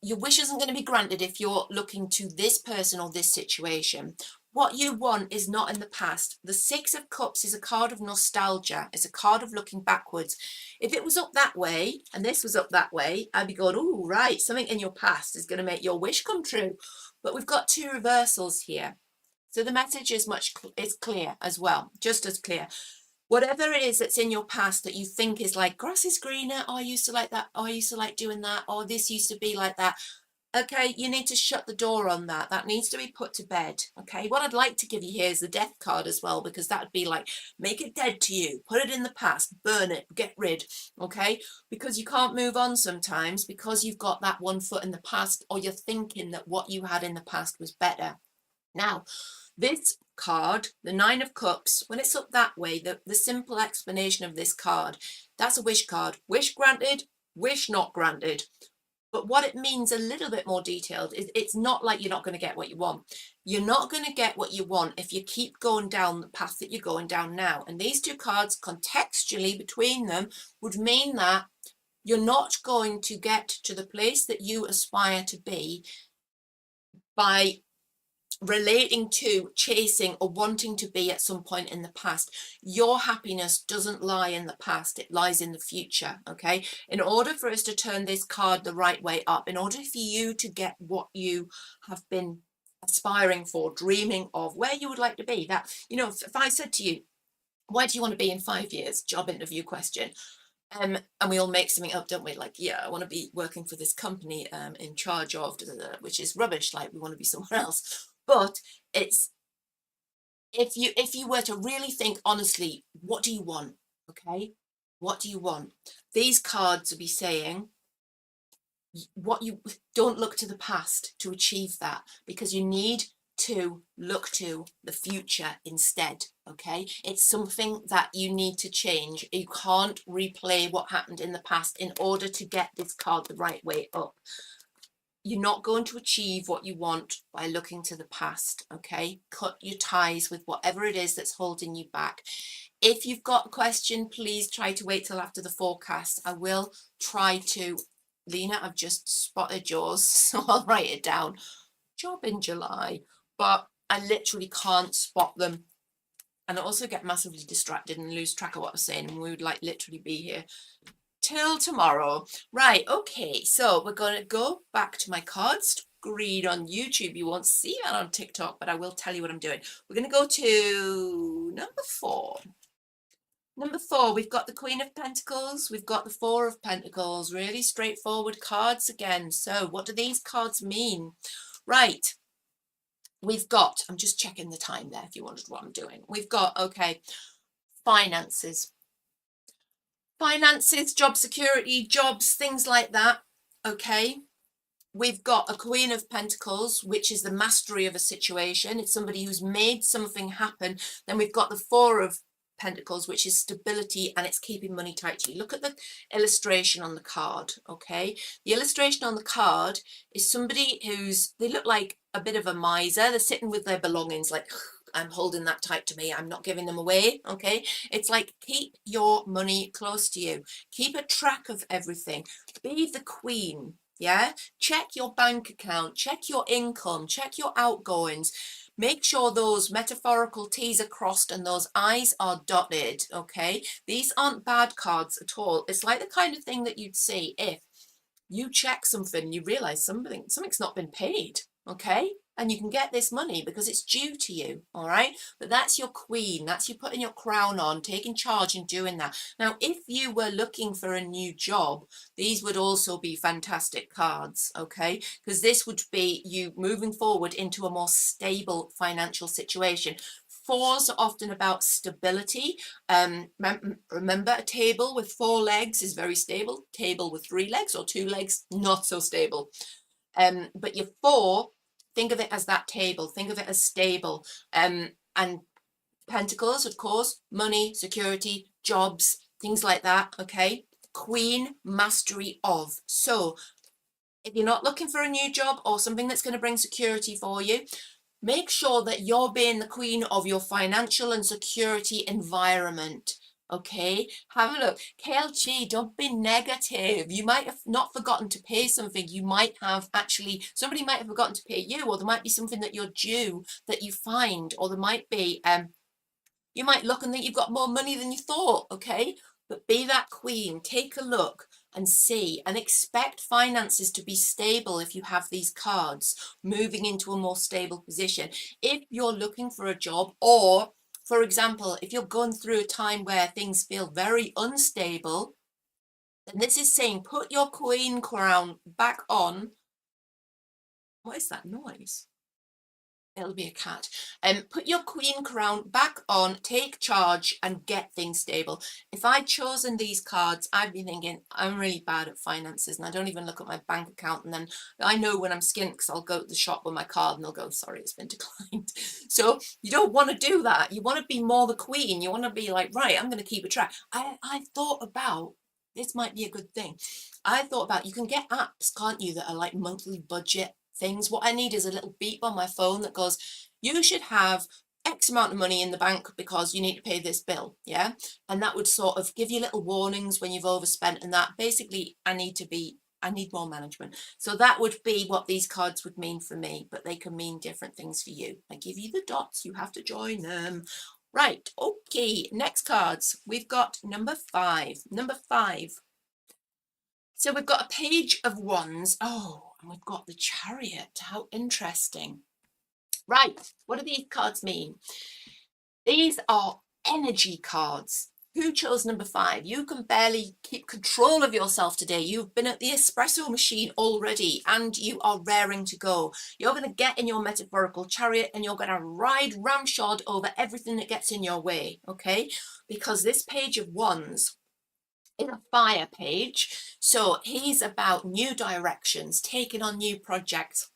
Your wish isn't going to be granted if you're looking to this person or this situation. What you want is not in the past. The 6 of Cups is a card of nostalgia. It's a card of looking backwards. If it was up that way and this was up that way, I'd be going, oh, right, something in your past is going to make your wish come true. But we've got 2 reversals here. So the message is clear as well, just as clear. Whatever it is that's in your past that you think is like, grass is greener, oh, I used to like that, oh, I used to like doing that, or this used to be like that. Okay, you need to shut the door on that. That needs to be put to bed. Okay, what I'd like to give you here is the death card as well, because that would be like, make it dead to you, put it in the past, burn it, get rid. Okay, because you can't move on sometimes because you've got that one foot in the past, or you're thinking that what you had in the past was better. Now, this card, the 9 of Cups, when it's up that way, the simple explanation of this card, that's a wish card. Wish granted, wish not granted. But what it means a little bit more detailed is it's not like you're not going to get what you want. You're not going to get what you want if you keep going down the path that you're going down now. And these 2 cards contextually between them would mean that you're not going to get to the place that you aspire to be by relating to chasing or wanting to be at some point in the past. Your happiness doesn't lie in the past, it lies in the future. Okay, in order for us to turn this card the right way up, in order for you to get what you have been aspiring for, dreaming of, where you would like to be, that, you know, if I said to you, where do you want to be in 5 years, job interview question, and we all make something up, don't we? Like, yeah, I want to be working for this company in charge of, which is rubbish. Like, we want to be somewhere else. But it's, if you were to really think honestly, what do you want? Okay, what do you want? These cards will be saying, what you don't look to the past to achieve that, because you need to look to the future instead. Okay, it's something that you need to change. You can't replay what happened in the past in order to get this card the right way up. You're not going to achieve what you want by looking to the past. Okay, cut your ties with whatever it is that's holding you back. If you've got a question, please try to wait till after the forecast. I will try to. Lena, I've just spotted yours, so I'll write it down. Job in July, but I literally can't spot them. And I also get massively distracted and lose track of what I was saying, and we would like literally be here till tomorrow. Right, okay, so we're going to go back to my cards. Read on YouTube. You won't see that on TikTok, but I will tell you what I'm doing. We're going to go to number 4. Number 4, we've got the Queen of Pentacles, we've got the 4 of Pentacles, really straightforward cards again. So what do these cards mean? Right, we've got, I'm just checking the time there if you wondered what I'm doing. We've got, okay, finances. Finances, job security, jobs, things like that, okay? We've got a Queen of Pentacles, which is the mastery of a situation. It's somebody who's made something happen. Then we've got the 4 of Pentacles, which is stability, and it's keeping money tight to you. Look at the illustration on the card, okay? The illustration on the card is somebody they look like a bit of a miser. They're sitting with their belongings like, I'm holding that tight to me, I'm not giving them away, okay? It's like, keep your money close to you. Keep a track of everything. Be the queen, yeah? Check your bank account, check your income, check your outgoings. Make sure those metaphorical T's are crossed and those I's are dotted, okay? These aren't bad cards at all. It's like the kind of thing that you'd see if you check something, you realize something's not been paid, okay? And you can get this money because it's due to you, all right? But that's your queen. That's you putting your crown on, taking charge and doing that. Now, if you were looking for a new job, these would also be fantastic cards, okay? Because this would be you moving forward into a more stable financial situation. Fours are often about stability. Remember, a table with 4 legs is very stable. Table with 3 legs or 2 legs, not so stable. But your 4, think of it as that table. Think of it as stable. And pentacles, of course, money, security, jobs, things like that, okay? Queen, mastery of. So if you're not looking for a new job or something that's going to bring security for you, make sure that you're being the queen of your financial and security environment. Okay, have a look. KLG, don't be negative. You might have not forgotten to pay something. You might have actually, somebody might have forgotten to pay you, or there might be something that you're due that you find, or there might be, you might look and think you've got more money than you thought. Okay, but be that queen. Take a look and see, and expect finances to be stable if you have these cards moving into a more stable position. If you're looking for a job, or for example, if you're going through a time where things feel very unstable, then this is saying put your queen crown back on. What is that noise? It'll be a cat. Put your queen crown back on, take charge and get things stable. If I'd chosen these cards, I'd be thinking, I'm really bad at finances and I don't even look at my bank account. And then I know when I'm skint because I'll go to the shop with my card and they'll go, sorry, it's been declined. So you don't want to do that. You want to be more the queen. You want to be like, right, I'm going to keep a track. I thought about, this might be a good thing. I thought about, you can get apps, can't you, that are like monthly budget things. What I need is a little beep on my phone that goes, you should have X amount of money in the bank because you need to pay this bill, yeah? And that would sort of give you little warnings when you've overspent, and that basically I need more management. So that would be what these cards would mean for me, but they can mean different things for you. I give you the dots, you have to join them. Right, okay, next cards. We've got number 5. Number 5. So we've got a page of wands. Oh, and we've got the chariot. How interesting. Right, what do these cards mean? These are energy cards. Who chose number 5? You can barely keep control of yourself today. You've been at the espresso machine already and you are raring to go. You're going to get in your metaphorical chariot and you're going to ride ramshod over everything that gets in your way, okay? Because this page of wands is a fire page. So he's about new directions, taking on new projects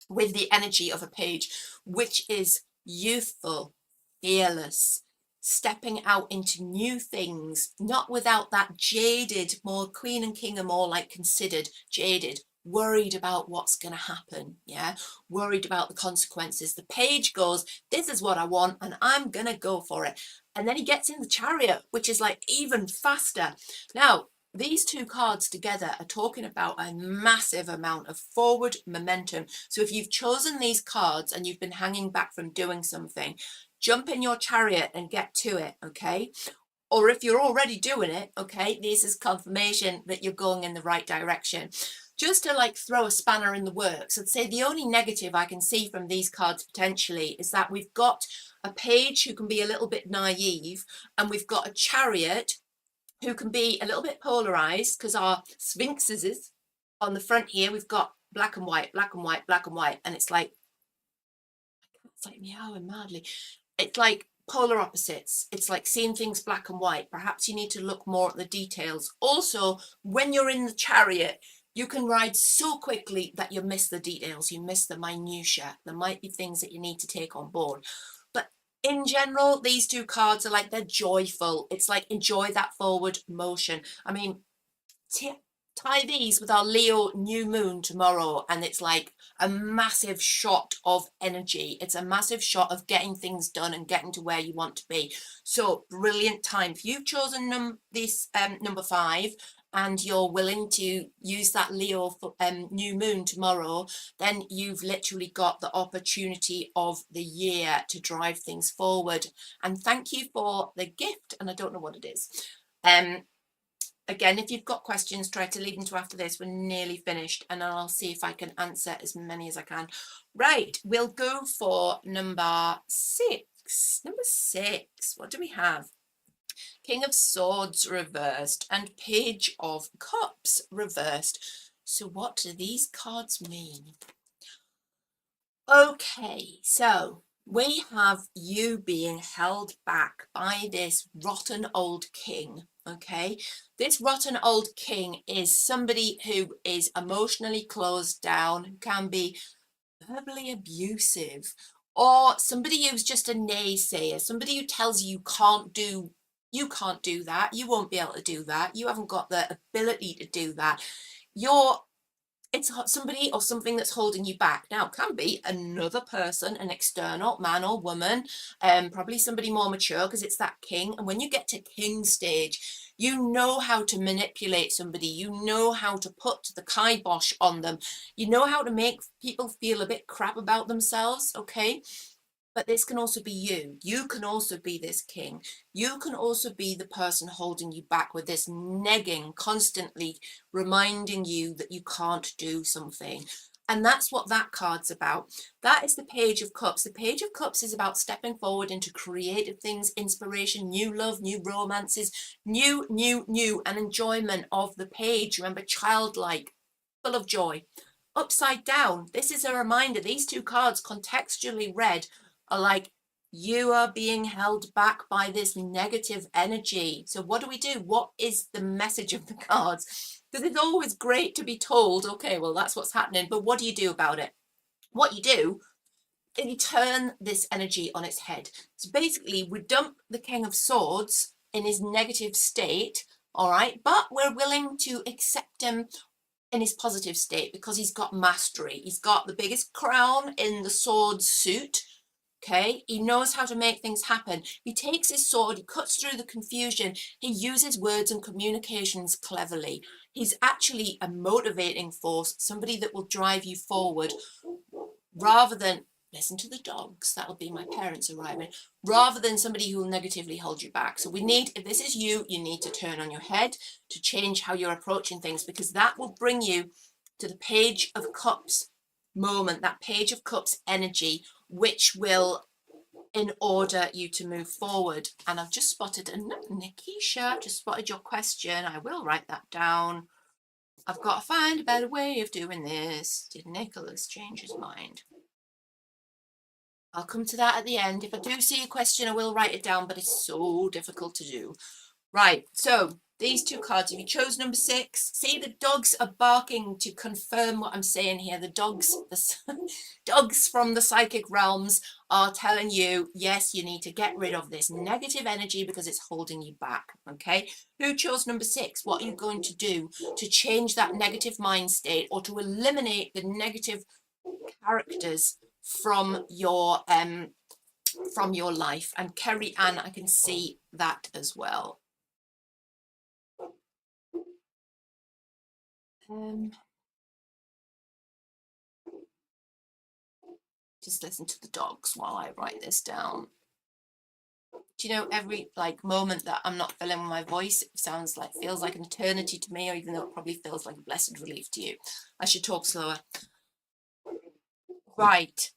with the energy of a page, which is youthful, fearless, stepping out into new things, not without that jaded, more queen and king are more like considered, jaded, worried about what's going to happen, yeah, worried about the consequences. The page goes, this is what I want and I'm going to go for it. And then he gets in the chariot, which is like even faster. Now, these two cards together are talking about a massive amount of forward momentum. So if you've chosen these cards and you've been hanging back from doing something, jump in your chariot and get to it, okay? Or if you're already doing it, okay, this is confirmation that you're going in the right direction. Just to like throw a spanner in the works, I'd say the only negative I can see from these cards potentially is that we've got a page who can be a little bit naive, and we've got a chariot who can be a little bit polarized, because our sphinxes on the front here, we've got black and white, black and white, black and white, and it's like meowing madly. It's like polar opposites. It's like seeing things black and white. Perhaps you need to look more at the details. Also, when you're in the chariot, you can ride so quickly that you miss the details, you miss the minutiae. There might be things that you need to take on board. But In general, these two cards are like, they're joyful. It's like, enjoy that forward motion. I mean, tie these with our Leo new moon tomorrow, and it's like a massive shot of energy. It's a massive shot of getting things done and getting to where you want to be. So brilliant time. If you've chosen this number 5 and you're willing to use that Leo for, new moon tomorrow, then you've literally got the opportunity of the year to drive things forward. And thank you for the gift, and I don't know what it is. Again, if you've got questions, try to leave them to after this. We're nearly finished, and I'll see if I can answer as many as I can. Right, we'll go for number 6. Number 6, what do we have? King of Swords reversed and Page of Cups reversed. So what do these cards mean? Okay, so we have you being held back by this rotten old king. Okay, this rotten old king is somebody who is emotionally closed down, who can be verbally abusive, or somebody who's just a naysayer, somebody who tells you you can't do that, you won't be able to do that, you haven't got the ability to do that. It's somebody or something that's holding you back. Now, it can be another person, an external man or woman, probably somebody more mature, because it's that king. And when you get to king stage, you know how to manipulate somebody. You know how to put the kibosh on them. You know how to make people feel a bit crap about themselves, okay? But this can also be you. You can also be this king. You can also be the person holding you back with this negging, constantly reminding you that you can't do something. And that's what that card's about. That is the Page of Cups. The Page of Cups is about stepping forward into creative things, inspiration, new love, new romances, new, and enjoyment of the page. Remember, childlike, full of joy. Upside down, this is a reminder. These two cards, contextually read, are like, you are being held back by this negative energy. So what do we do? What is the message of the cards? Because it's always great to be told, okay, well, that's what's happening, but what do you do about it? What you do is you turn this energy on its head. So basically, we dump the King of Swords in his negative state, all right, but we're willing to accept him in his positive state because he's got mastery. He's got the biggest crown in the sword suit. Okay, he knows how to make things happen. He takes his sword, he cuts through the confusion, he uses words and communications cleverly. He's actually a motivating force, somebody that will drive you forward rather than listen to the dogs. That'll be my parents arriving, rather than somebody who will negatively hold you back. So we need, if this is you, you need to turn on your head to change how you're approaching things, because that will bring you to the Page of Cups moment, that Page of Cups energy, which will in order you to move forward. And I've just spotted Nikisha, just spotted your question. I will write that down. I've got to find a better way of doing this. Did Nicholas change his mind? I'll come to that at the end. If I do see a question, I will write it down, but it's so difficult to do. Right, so these two cards, if you chose number 6, see the dogs are barking to confirm what I'm saying here. The dogs, dogs from the psychic realms are telling you, yes, you need to get rid of this negative energy because it's holding you back, okay? Who chose number 6? What are you going to do to change that negative mind state or to eliminate the negative characters from your life? And Kerry Ann, I can see that as well. Just listen to the dogs while I write this down. Do you know, every like moment that I'm not filling with my voice, it feels like an eternity to me, or even though it probably feels like a blessed relief to you. I should talk slower. Right.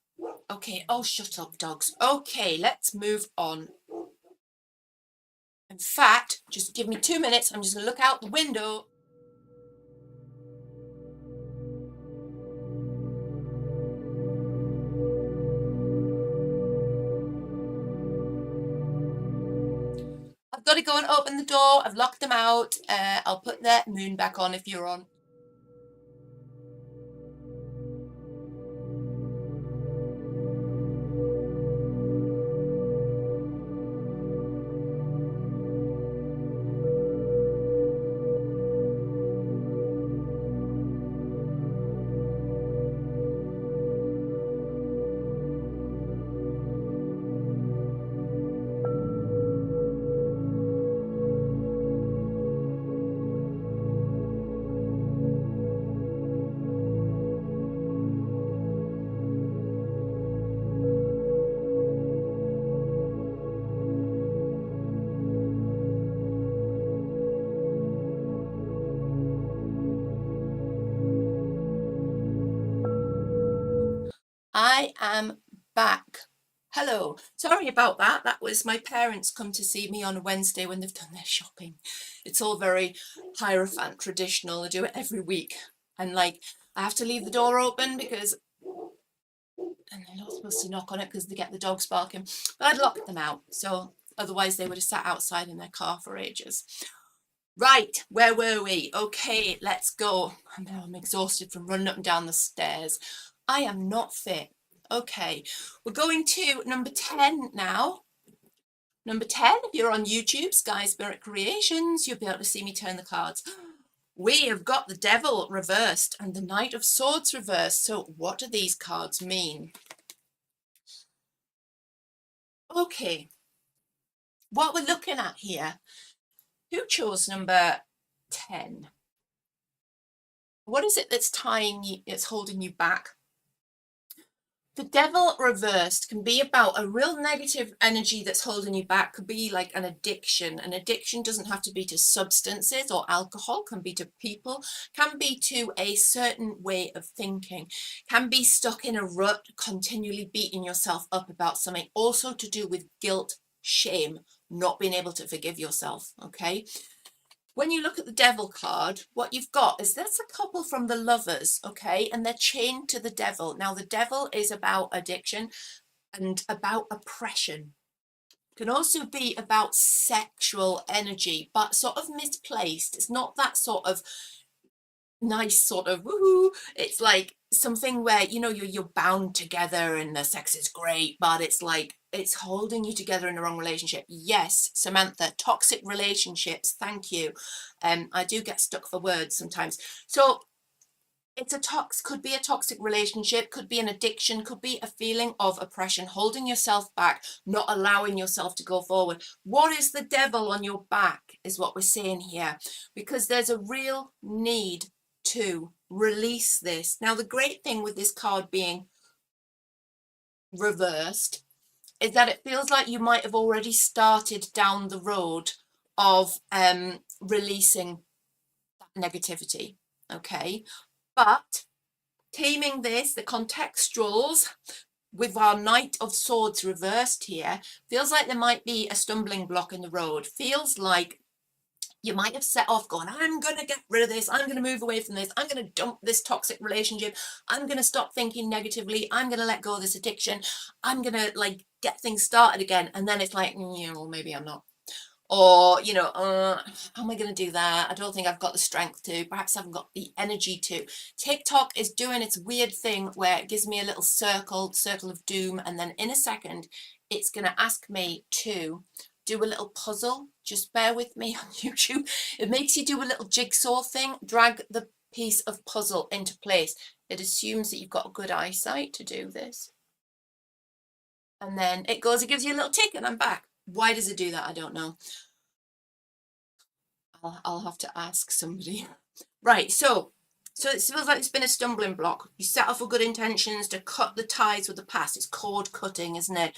Okay. Oh, shut up, dogs. Okay, let's move on. In fact, just give me 2 minutes. I'm just gonna look out the window. I've got to go and open the door. I've locked them out. I'll put that moon back on if you're on. I am back. Hello. Sorry about that. That was my parents come to see me on a Wednesday when they've done their shopping. It's all very Hierophant traditional. I do it every week. And like, I have to leave the door open because, and they're not supposed to knock on it because they get the dogs barking. But I'd locked them out. So otherwise they would have sat outside in their car for ages. Right, where were we? Okay, let's go. I'm exhausted from running up and down the stairs. I am not fit. Okay, we're going to number 10 now. Number 10, if you're on YouTube, Sky Spirit Creations, you'll be able to see me turn the cards. We have got the Devil reversed and the Knight of Swords reversed. So what do these cards mean? Okay, what we're looking at here, who chose number 10? What is it that's tying you, it's holding you back? The Devil reversed can be about a real negative energy that's holding you back. Could be like an addiction. An addiction doesn't have to be to substances or alcohol, can be to people, can be to a certain way of thinking, can be stuck in a rut, continually beating yourself up about something, also to do with guilt, shame, not being able to forgive yourself. Okay. When you look at the Devil card, what you've got is there's a couple from the Lovers, okay, and they're chained to the Devil. Now, the Devil is about addiction and about oppression. It can also be about sexual energy, but sort of misplaced. It's not that sort of nice sort of woohoo. It's like something where, you know, you're bound together and the sex is great, but it's like it's holding you together in the wrong relationship. Yes, Samantha, toxic relationships. Thank you. I do get stuck for words sometimes. So it's could be a toxic relationship, could be an addiction, could be a feeling of oppression, holding yourself back, not allowing yourself to go forward. What is the Devil on your back is what we're saying here, because there's a real need to release this. Now, the great thing with this card being reversed is that it feels like you might have already started down the road of releasing that negativity. Okay, but taming this, the contextuals with our Knight of Swords reversed here, feels like there might be a stumbling block in the road. Feels like you might have set off going, I'm going to get rid of this. I'm going to move away from this. I'm going to dump this toxic relationship. I'm going to stop thinking negatively. I'm going to let go of this addiction. I'm going to like get things started again. And then it's like, yeah, well, maybe I'm not. Or, you know, how am I going to do that? I don't think I've got the strength to, perhaps I haven't got the energy to. TikTok is doing its weird thing where it gives me a little circle of doom. And then in a second, it's going to ask me to do a little puzzle. Just bear with me on YouTube. It makes you do a little jigsaw thing, drag the piece of puzzle into place. It assumes that you've got good eyesight to do this. And then it gives you a little tick and I'm back. Why does it do that? I don't know. I'll have to ask somebody. Right, so it feels like it's been a stumbling block. You set off with good intentions to cut the ties with the past. It's cord cutting, isn't it?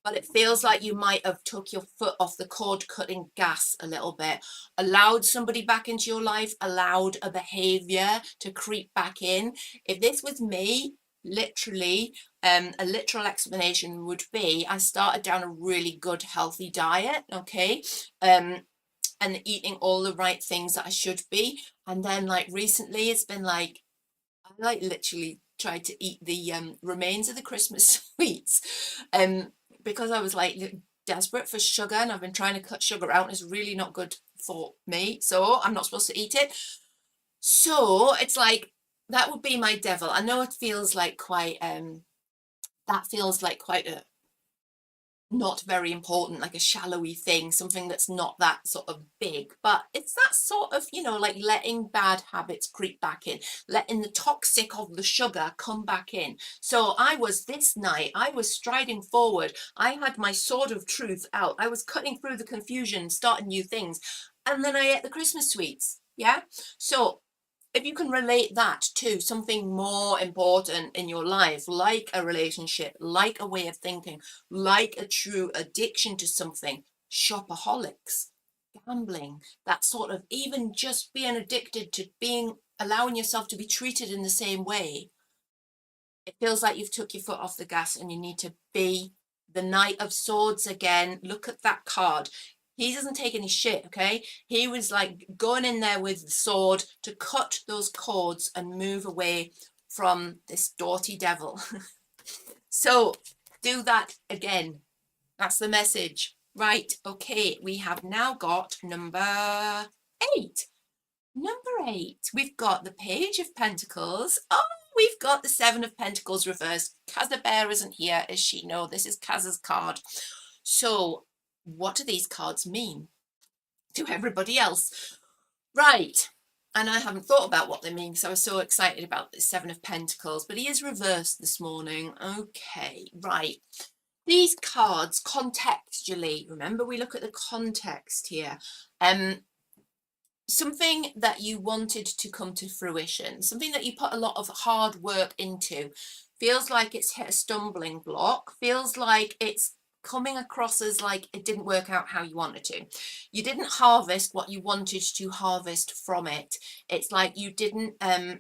But it feels like you might have took your foot off the cord cutting gas a little bit, allowed somebody back into your life, allowed a behavior to creep back in. If this was me, literally, a literal explanation would be I started down a really good healthy diet, okay, and eating all the right things that I should be, and then like recently it's been like I like literally tried to eat the remains of the Christmas sweets because I was like desperate for sugar and I've been trying to cut sugar out and it's really not good for me, so I'm not supposed to eat it. So it's like that would be my Devil. I know it feels like quite that feels like quite a not very important, like a shallowy thing, something that's not that sort of big, but it's that sort of, you know, like letting bad habits creep back in, letting the toxic of the sugar come back in. So this night I was striding forward. I had my sword of truth out. I was cutting through the confusion, starting new things, and then I ate the Christmas sweets. Yeah. So if you can relate that to something more important in your life, like a relationship, like a way of thinking, like a true addiction to something, shopaholics, gambling, that sort of, even just being addicted to allowing yourself to be treated in the same way, It feels like you've took your foot off the gas and you need to be the Knight of Swords again. Look at that card. He doesn't take any shit, okay? He was like going in there with the sword to cut those cords and move away from this doughty devil. So do that again. That's the message. Right, okay, we have now got number 8. Number 8, we've got the Page of Pentacles. Oh, we've got the Seven of Pentacles reversed. Kaza Bear isn't here, as she knows. This is Kaza's card. So what do these cards mean to everybody else? Right, and I haven't thought about what they mean because I was so excited about the Seven of Pentacles, but he is reversed this morning. Okay, right. These cards contextually, remember we look at the context here. Something that you wanted to come to fruition, something that you put a lot of hard work into, feels like it's hit a stumbling block, feels like it's coming across as like it didn't work out how you wanted to. You didn't harvest what you wanted to harvest from it. It's like you didn't why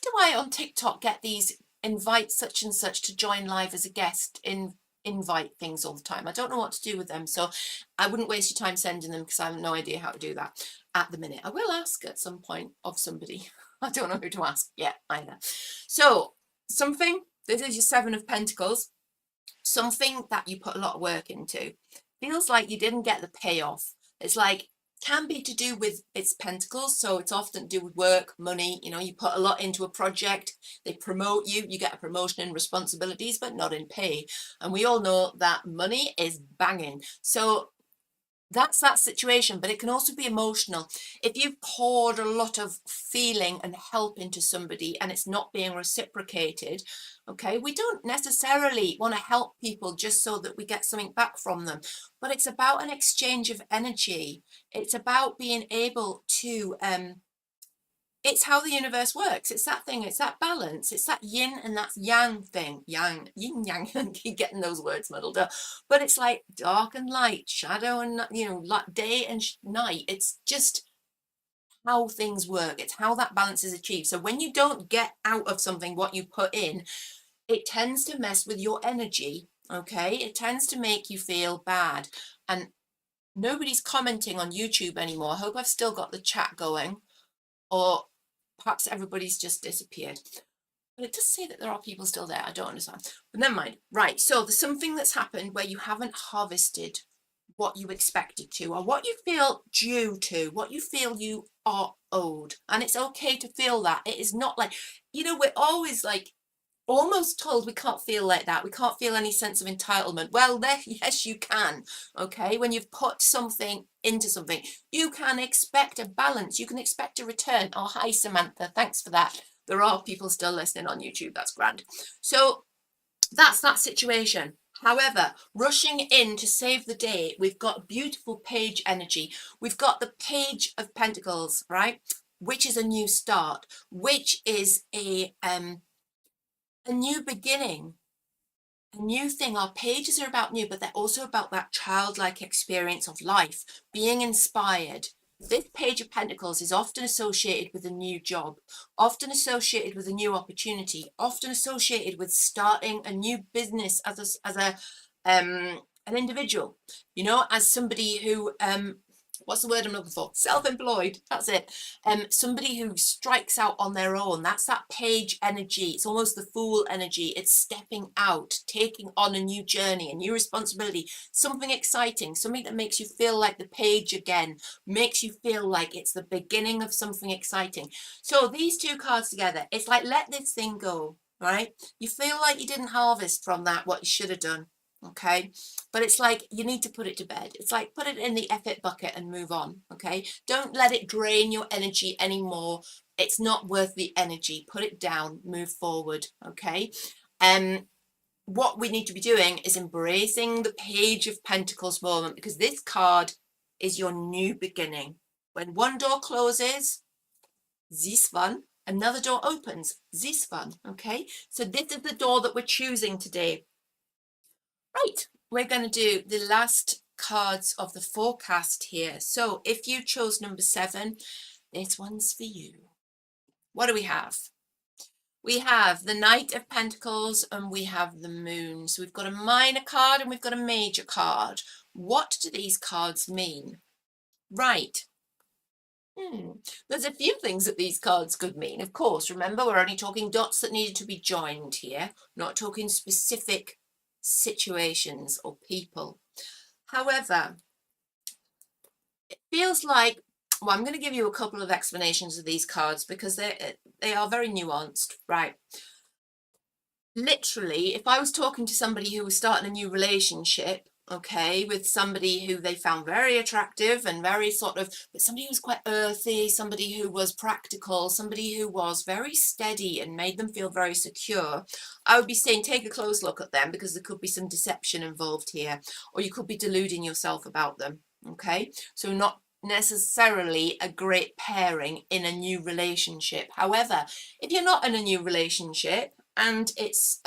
do I on TikTok get these invite such and such to join live as a guest in invite things all the time? I don't know what to do with them, so I wouldn't waste your time sending them because I have no idea how to do that at the minute. I will ask at some point of somebody. I don't know who to ask yet either. So something, this is your Seven of Pentacles, something that you put a lot of work into, feels like you didn't get the payoff. It's like can be to do with its pentacles, so it's often to do with work, money. You know, you put a lot into a project, they promote you, you get a promotion in responsibilities but not in pay, and we all know that money is banging. So that's that situation, but it can also be emotional. If you've poured a lot of feeling and help into somebody and it's not being reciprocated, okay, we don't necessarily want to help people just so that we get something back from them, but it's about an exchange of energy. It's about being able to it's how the universe works. It's that thing, it's that balance, it's that yin and that's yang thing. Yang, yin, yang, I keep getting those words muddled up. But it's like dark and light, shadow and, you know, like day and night. It's just how things work. It's how that balance is achieved. So when you don't get out of something what you put in, it tends to mess with your energy, okay? It tends to make you feel bad. And nobody's commenting on YouTube anymore. I hope I've still got the chat going. Or perhaps everybody's just disappeared. But it does say that there are people still there. I don't understand. But never mind. Right. So there's something that's happened where you haven't harvested what you expected to, or what you feel due to, what you feel you are owed. And it's okay to feel that. It is not like, you know, we're always like almost told we can't feel like that. We can't feel any sense of entitlement. Well, there, yes, you can. Okay, when you've put something into something, you can expect a balance. You can expect a return. Oh, hi, Samantha. Thanks for that. There are people still listening on YouTube. That's grand. So that's that situation. However, rushing in to save the day, we've got beautiful page energy. We've got the Page of Pentacles, right? Which is a new start, which is a new beginning, a new thing. Our pages are about new, but they're also about that childlike experience of life, being inspired. This Page of Pentacles is often associated with a new job, often associated with a new opportunity, often associated with starting a new business as an individual, you know, as somebody who what's the word I'm looking for? Self-employed. That's it. Somebody who strikes out on their own. That's that page energy. It's almost the Fool energy. It's stepping out, taking on a new journey, a new responsibility, something exciting, something that makes you feel like the page again, makes you feel like it's the beginning of something exciting. So these two cards together, it's like let this thing go, right? You feel like you didn't harvest from that what you should have done. Okay, but it's like you need to put it to bed. It's like put it in the effort bucket and move on. Okay, don't let it drain your energy anymore. It's not worth the energy. Put it down, move forward. Okay, what we need to be doing is embracing the Page of Pentacles moment, because this card is your new beginning. When one door closes, this one, another door opens, this one. Okay, so this is the door that we're choosing today. Right, we're going to do the last cards of the forecast here. So if you chose number 7, this one's for you. What do we have? We have the Knight of Pentacles and we have the Moon. So we've got a minor card and we've got a major card. What do these cards mean? Right. There's a few things that these cards could mean. Of course, remember, we're only talking dots that needed to be joined here, not talking specific situations or people. However, it feels like, well, I'm going to give you a couple of explanations of these cards because they are very nuanced, right? Literally, if I was talking to somebody who was starting a new relationship, okay, with somebody who they found very attractive and very sort of, but somebody who was quite earthy, somebody who was practical, somebody who was very steady and made them feel very secure, I would be saying take a close look at them because there could be some deception involved here, or you could be deluding yourself about them, okay? So not necessarily a great pairing in a new relationship. However, if you're not in a new relationship and it's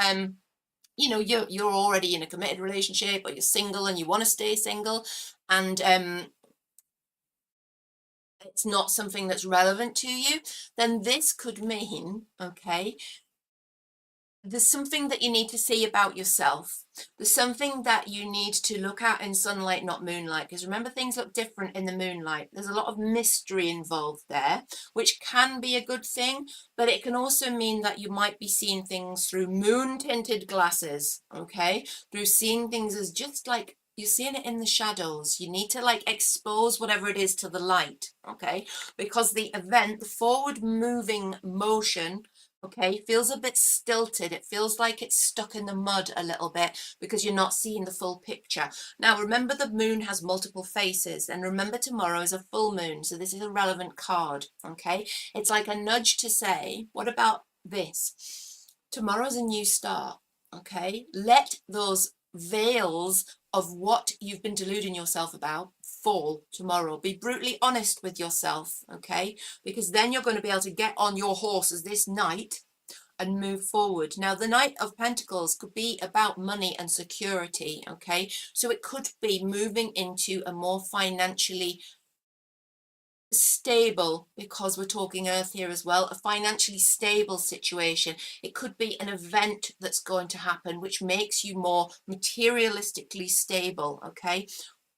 you know, you're already in a committed relationship or you're single and you want to stay single and it's not something that's relevant to you, then this could mean, okay, there's something that you need to see about yourself. There's something that you need to look at in sunlight, not moonlight, because remember, things look different in the moonlight. There's a lot of mystery involved there, which can be a good thing, but it can also mean that you might be seeing things through moon tinted glasses, okay, through seeing things as just like you're seeing it in the shadows. You need to like expose whatever it is to the light, okay, because the event, the forward moving motion, okay, feels a bit stilted. It feels like it's stuck in the mud a little bit because you're not seeing the full picture. Now, remember, the moon has multiple faces, and remember, tomorrow is a full moon, so this is a relevant card, okay? It's like a nudge to say, what about this? Tomorrow's a new start, okay? Let those veils of what you've been deluding yourself about fall tomorrow. Be brutally honest with yourself, okay? Because then you're going to be able to get on your horses this night and move forward. Now, the Knight of Pentacles could be about money and security, okay? So it could be moving into a more financially stable, because we're talking earth here as well, a financially stable situation. It could be an event that's going to happen which makes you more materialistically stable, okay?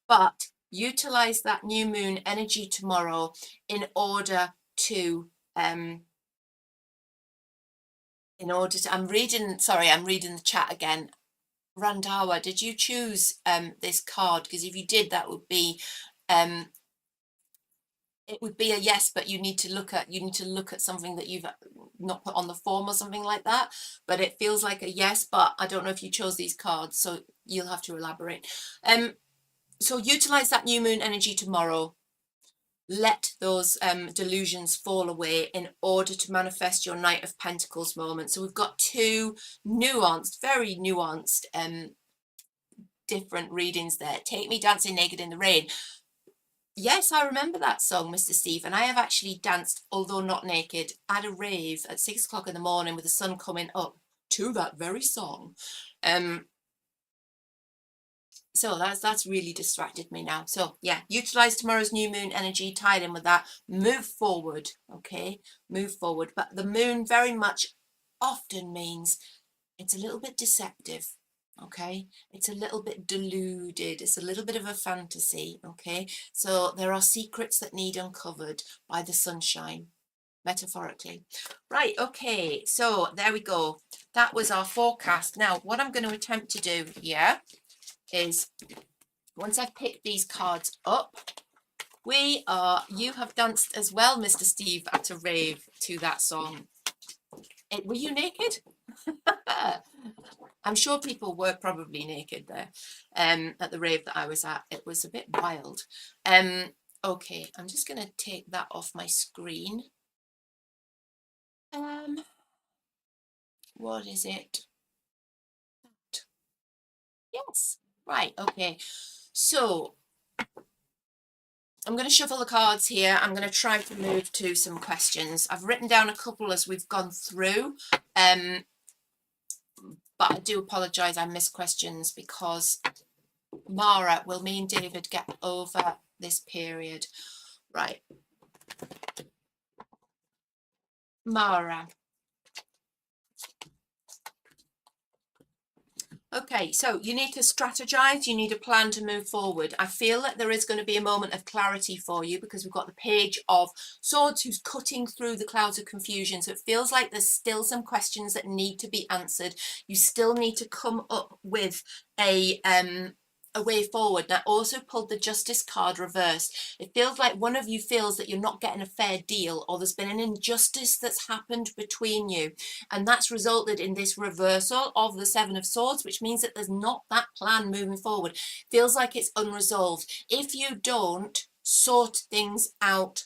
But utilize that new moon energy tomorrow in order to I'm reading the chat again. Randawa, did you choose this card? Because if you did, that would be it would be a yes, but you need to look at something that you've not put on the form or something like that. But it feels like a yes, but I don't know if you chose these cards, so you'll have to elaborate. So utilize that new moon energy tomorrow. Let those delusions fall away in order to manifest your Knight of Pentacles moment. So we've got two nuanced, very nuanced, different readings there. Take Me Dancing Naked in the Rain. Yes, I remember that song, Mr. Steve, and I have actually danced, although not naked, at a rave at 6 o'clock in the morning with the sun coming up to that very song. So that's really distracted me now. So yeah, utilize tomorrow's new moon energy, tied in with that, move forward, okay, move forward. But the moon very much often means it's a little bit deceptive, okay, it's a little bit deluded, it's a little bit of a fantasy, okay? So there are secrets that need uncovered by the sunshine, metaphorically. Right, okay, so there we go. That was our forecast. Now what I'm going to attempt to do here is, once I've picked these cards up, you have danced as well, Mr. Steve, at a rave to that song. Were you naked? I'm sure people were probably naked there at the rave that I was at. It was a bit wild. Okay, I'm just going to take that off my screen. What is it? Yes, right, okay. So I'm going to shuffle the cards here. I'm going to try to move to some questions. I've written down a couple as we've gone through, but I do apologise, I missed questions because Mara, will me and David get over this period? Right. Mara, Okay, so you need to strategize, you need a plan to move forward. I feel that there is going to be a moment of clarity for you because we've got the Page of Swords who's cutting through the clouds of confusion. So it feels like there's still some questions that need to be answered. You still need to come up with a way forward. And I also pulled the Justice card reversed. It feels like one of you feels that you're not getting a fair deal, or there's been an injustice that's happened between you. And that's resulted in this reversal of the Seven of Swords, which means that there's not that plan moving forward. Feels like it's unresolved. If you don't sort things out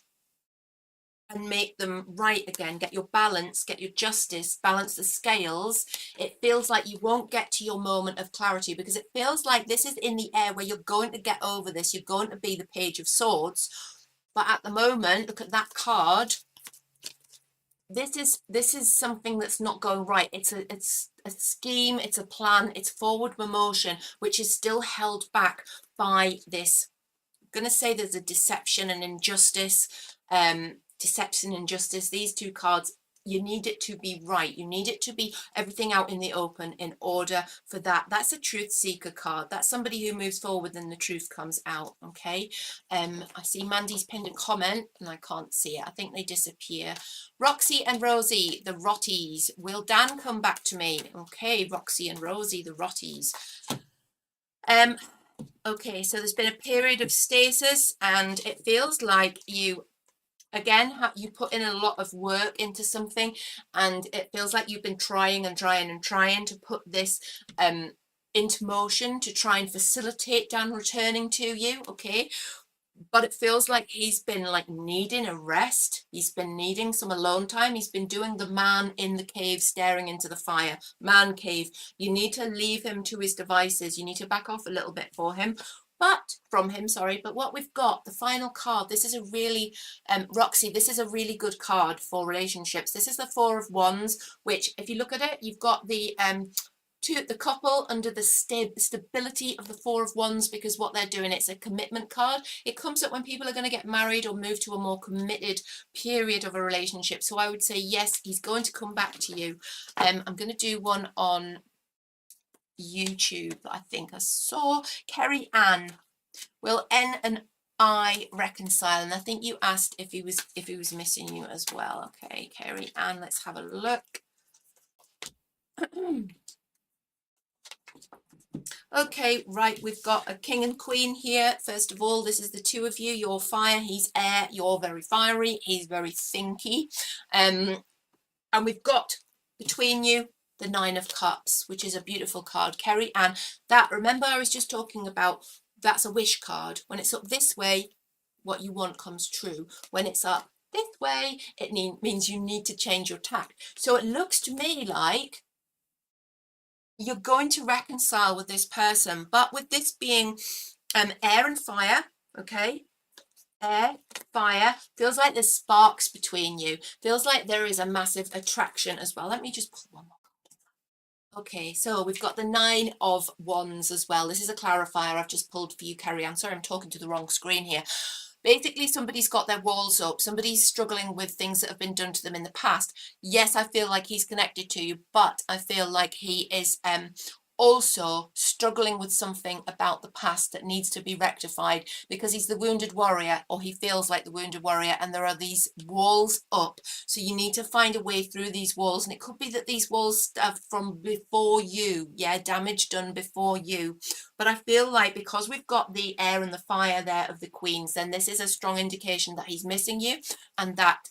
and make them right again, get your balance, get your justice, balance the scales, it feels like you won't get to your moment of clarity, because it feels like this is in the air where you're going to get over this. You're going to be the Page of Swords. But at the moment, look at that card. This is something that's not going right. It's a scheme, it's a plan, it's forward motion, which is still held back by this. I'm going to say there's a deception and injustice. Deception and injustice, these two cards, you need it to be right. You need it to be everything out in the open in order for that. That's a truth seeker card. That's somebody who moves forward and the truth comes out. Okay. I see Mandy's pinned a comment and I can't see it. I think they disappear. Roxy and Rosie, the Rotties. Will Dan come back to me? Okay, Roxy and Rosie, the Rotties. Okay, so there's been a period of stasis and it feels like you you put in a lot of work into something, and it feels like you've been trying to put this into motion to try and facilitate Dan returning to you. Okay, but it feels like he's been like needing a rest. He's been needing some alone time. He's been doing the man in the cave staring into the fire, man cave. You need to leave him to his devices. You need to back off a little bit for him. But from him, sorry, but what we've got, the final card, this is a really, Roxy, this is a really good card for relationships. This is the Four of Wands, which if you look at it, you've got the couple under the stability of the Four of Wands, because what they're doing, it's a commitment card. It comes up when people are going to get married or move to a more committed period of a relationship. So I would say, yes, he's going to come back to you. I'm going to do one on YouTube that I think I saw. Kerry Ann, will N and I reconcile? And I think you asked if he was missing you as well. Okay, Kerry Ann, let's have a look. Okay, right, we've got a king and queen here. First of all, this is the two of you. You're fire, he's air. You're very fiery, he's very thinky. And we've got between you the Nine of Cups, which is a beautiful card. Kerry Ann, that, remember I was just talking about, that's a wish card. When it's up this way, what you want comes true. When it's up this way, it means you need to change your tack. So it looks to me like you're going to reconcile with this person, but with this being air and fire, okay, air, fire, feels like there's sparks between you, feels like there is a massive attraction as well. Let me just pull one more. Okay, so we've got the Nine of Wands as well. This is a clarifier I've just pulled for you, Carrie Ann. Sorry, I'm talking to the wrong screen here. Basically, somebody's got their walls up. Somebody's struggling with things that have been done to them in the past. Yes, I feel like he's connected to you, but I feel like he is also struggling with something about the past that needs to be rectified, because he's the wounded warrior, or he feels like the wounded warrior, and there are these walls up. So you need to find a way through these walls, and it could be that these walls are from before you, yeah, damage done before you. But I feel like because we've got the air and the fire there of the queens, then this is a strong indication that he's missing you, and that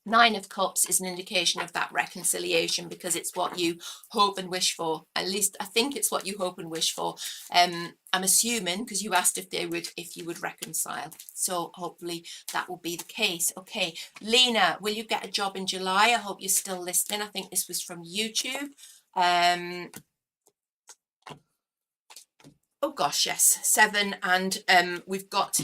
Nine of Cups is an indication of that reconciliation, because it's what you hope and wish for. At least I think it's what you hope and wish for. I'm assuming, because you asked if you would reconcile. So hopefully that will be the case. Okay, Lena, will you get a job in July? I hope you're still listening. I think this was from YouTube. Oh gosh, yes, 7, and we've got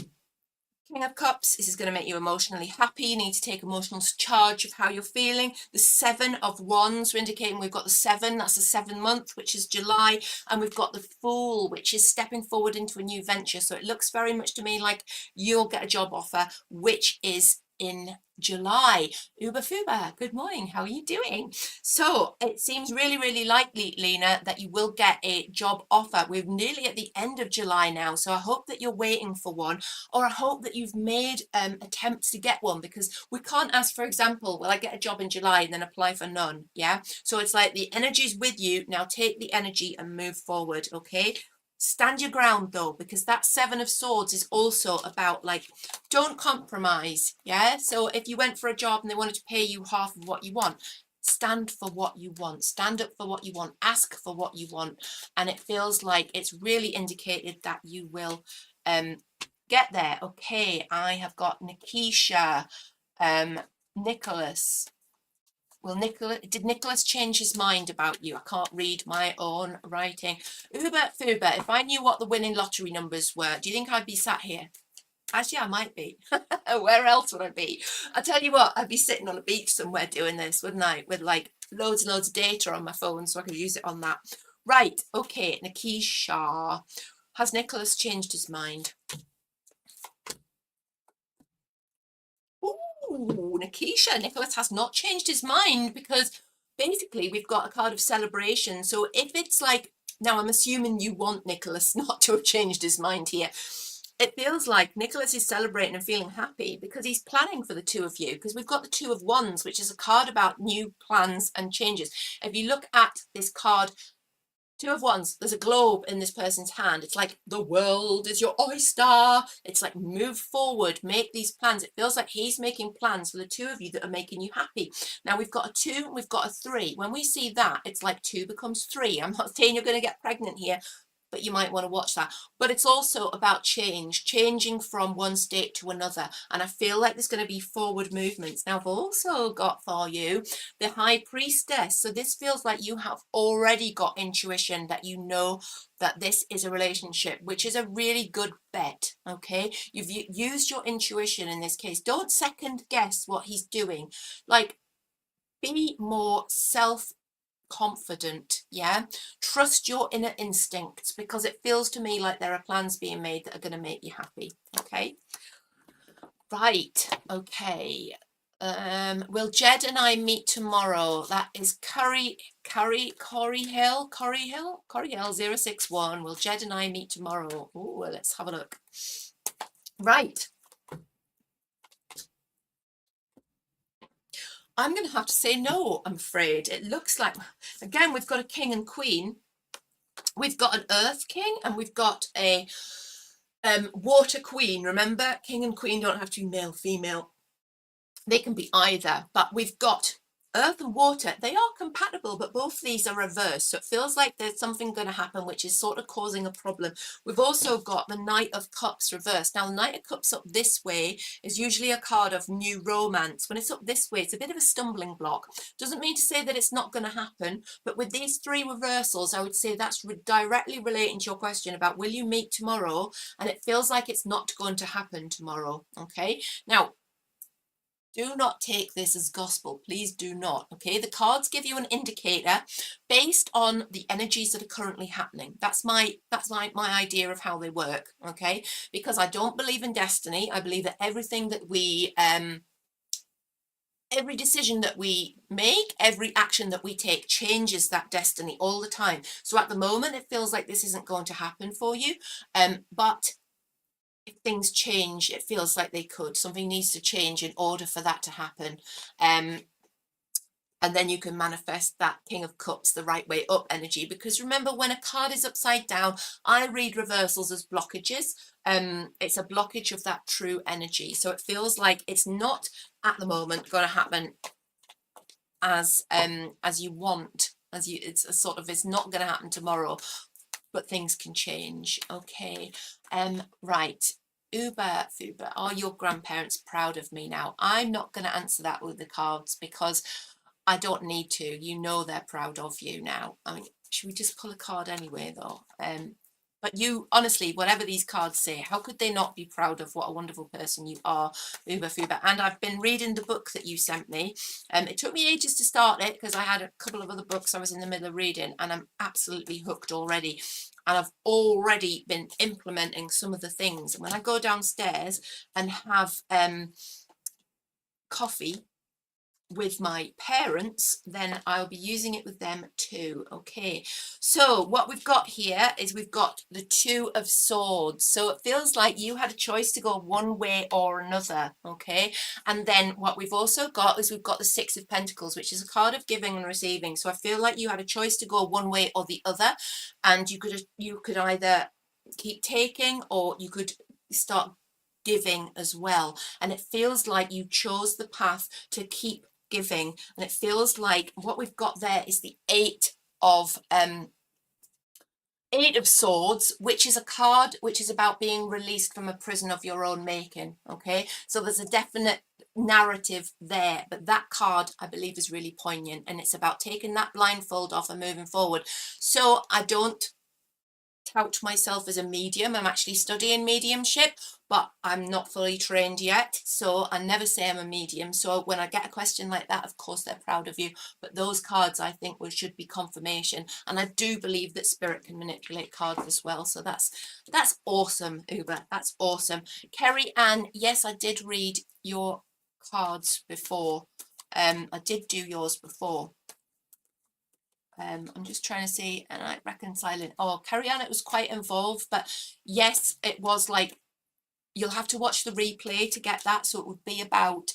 King of Cups. This is going to make you emotionally happy. You need to take emotional charge of how you're feeling. The 7 of Wands, we're indicating we've got the 7, that's the 7th month, which is July, and we've got the Fool, which is stepping forward into a new venture. So it looks very much to me like you'll get a job offer, which is in July. Uber Fuba, good morning. How are you doing? So it seems really, really likely, Lena, that you will get a job offer. We're nearly at the end of July now, so I hope that you're waiting for one, or I hope that you've made attempts to get one, because we can't ask, for example, will I get a job in July and then apply for none? Yeah. So it's like the energy's with you. Now take the energy and move forward. Okay. Stand your ground though, because that Seven of Swords is also about like, don't compromise. Yeah. So if you went for a job and they wanted to pay you half of what you want, stand for what you want, stand up for what you want, ask for what you want. And it feels like it's really indicated that you will get there. Okay, I have got Nikisha, Nicholas. Well, did Nicholas change his mind about you? I can't read my own writing. Uber Fuber, if I knew what the winning lottery numbers were, do you think I'd be sat here? Actually, I might be. Where else would I be? I tell you what, I'd be sitting on a beach somewhere doing this, wouldn't I? With like loads and loads of data on my phone so I could use it on that. Right, okay, Nikisha. Has Nicholas changed his mind? Ooh, Nikisha, Nicholas has not changed his mind, because basically we've got a card of celebration. So if it's like, now I'm assuming you want Nicholas not to have changed his mind here. It feels like Nicholas is celebrating and feeling happy because he's planning for the two of you, because we've got the Two of Wands, which is a card about new plans and changes. If you look at this card, Two of Wands, there's a globe in this person's hand. It's like the world is your oyster. It's like move forward, make these plans. It feels like he's making plans for the two of you that are making you happy. Now we've got a 2, we've got a 3. When we see that, it's like 2 becomes 3. I'm not saying you're going to get pregnant here, but you might want to watch that. But it's also about changing from one state to another. And I feel like there's going to be forward movements. Now I've also got for you the High Priestess. So this feels like you have already got intuition that you know that this is a relationship, which is a really good bet. Okay, you've used your intuition in this case. Don't second guess what he's doing. Like, be more confident. Yeah, trust your inner instincts, because it feels to me like there are plans being made that are going to make you happy. Okay, right, okay. Will Jed and I meet tomorrow? That is Corey Hill 061. Will Jed and I meet tomorrow? Oh, let's have a look. Right, I'm going to have to say no, I'm afraid. It looks like, again, we've got a king and queen. We've got an earth king and we've got a water queen. Remember, king and queen don't have to be male, female. They can be either, but we've got earth and water. They are compatible, but both these are reversed. So it feels like there's something going to happen which is sort of causing a problem. We've also got the Knight of Cups reversed. Now, the Knight of Cups up this way is usually a card of new romance. When it's up this way, it's a bit of a stumbling block. Doesn't mean to say that it's not going to happen, but with these 3 reversals, I would say that's directly relating to your question about will you meet tomorrow? And it feels like it's not going to happen tomorrow. Okay, now, do not take this as gospel. Please do not. Okay, the cards give you an indicator based on the energies that are currently happening. That's my idea of how they work. Okay, because I don't believe in destiny. I believe that everything that we every decision that we make, every action that we take changes that destiny all the time. So at the moment, it feels like this isn't going to happen for you, but if things change, it feels like they could. Something needs to change in order for that to happen. And then you can manifest that King of Cups, the right way up energy. Because remember, when a card is upside down, I read reversals as blockages. It's a blockage of that true energy. So it feels like it's not at the moment going to happen as you want. It's a sort of, it's not going to happen tomorrow, but things can change. Okay, right. Uber Fuber, are your grandparents proud of me now? I'm not going to answer that with the cards because I don't need to. You know they're proud of you now. I mean, should we just pull a card anyway, though? But you, honestly, whatever these cards say, how could they not be proud of what a wonderful person you are, Uber Fuber? And I've been reading the book that you sent me. It took me ages to start it because I had a couple of other books I was in the middle of reading, and I'm absolutely hooked already. And I've already been implementing some of the things. And when I go downstairs and have coffee with my parents, then I'll be using it with them too. Okay, so what we've got here is we've got the Two of Swords. So it feels like you had a choice to go one way or another. Okay, and then what we've also got is we've got the Six of Pentacles, which is a card of giving and receiving. So I feel like you had a choice to go one way or the other, and you could either keep taking or you could start giving as well. And it feels like you chose the path to keep giving, and it feels like what we've got there is the Eight of Swords, which is a card which is about being released from a prison of your own making. Okay, so there's a definite narrative there, but that card I believe is really poignant, and it's about taking that blindfold off and moving forward. So I don't tout myself as a medium. I'm actually studying mediumship, but I'm not fully trained yet, so I never say I'm a medium. So when I get a question like that, of course they're proud of you, but those cards I think should be confirmation, and I do believe that spirit can manipulate cards as well. So that's awesome, Uber. That's awesome. Kerry Ann, yes, I did read your cards before. I did do yours before. I'm just trying to see, and I reconcile it. Oh, Carrie Ann, it was quite involved, but yes, it was like, you'll have to watch the replay to get that. So it would be about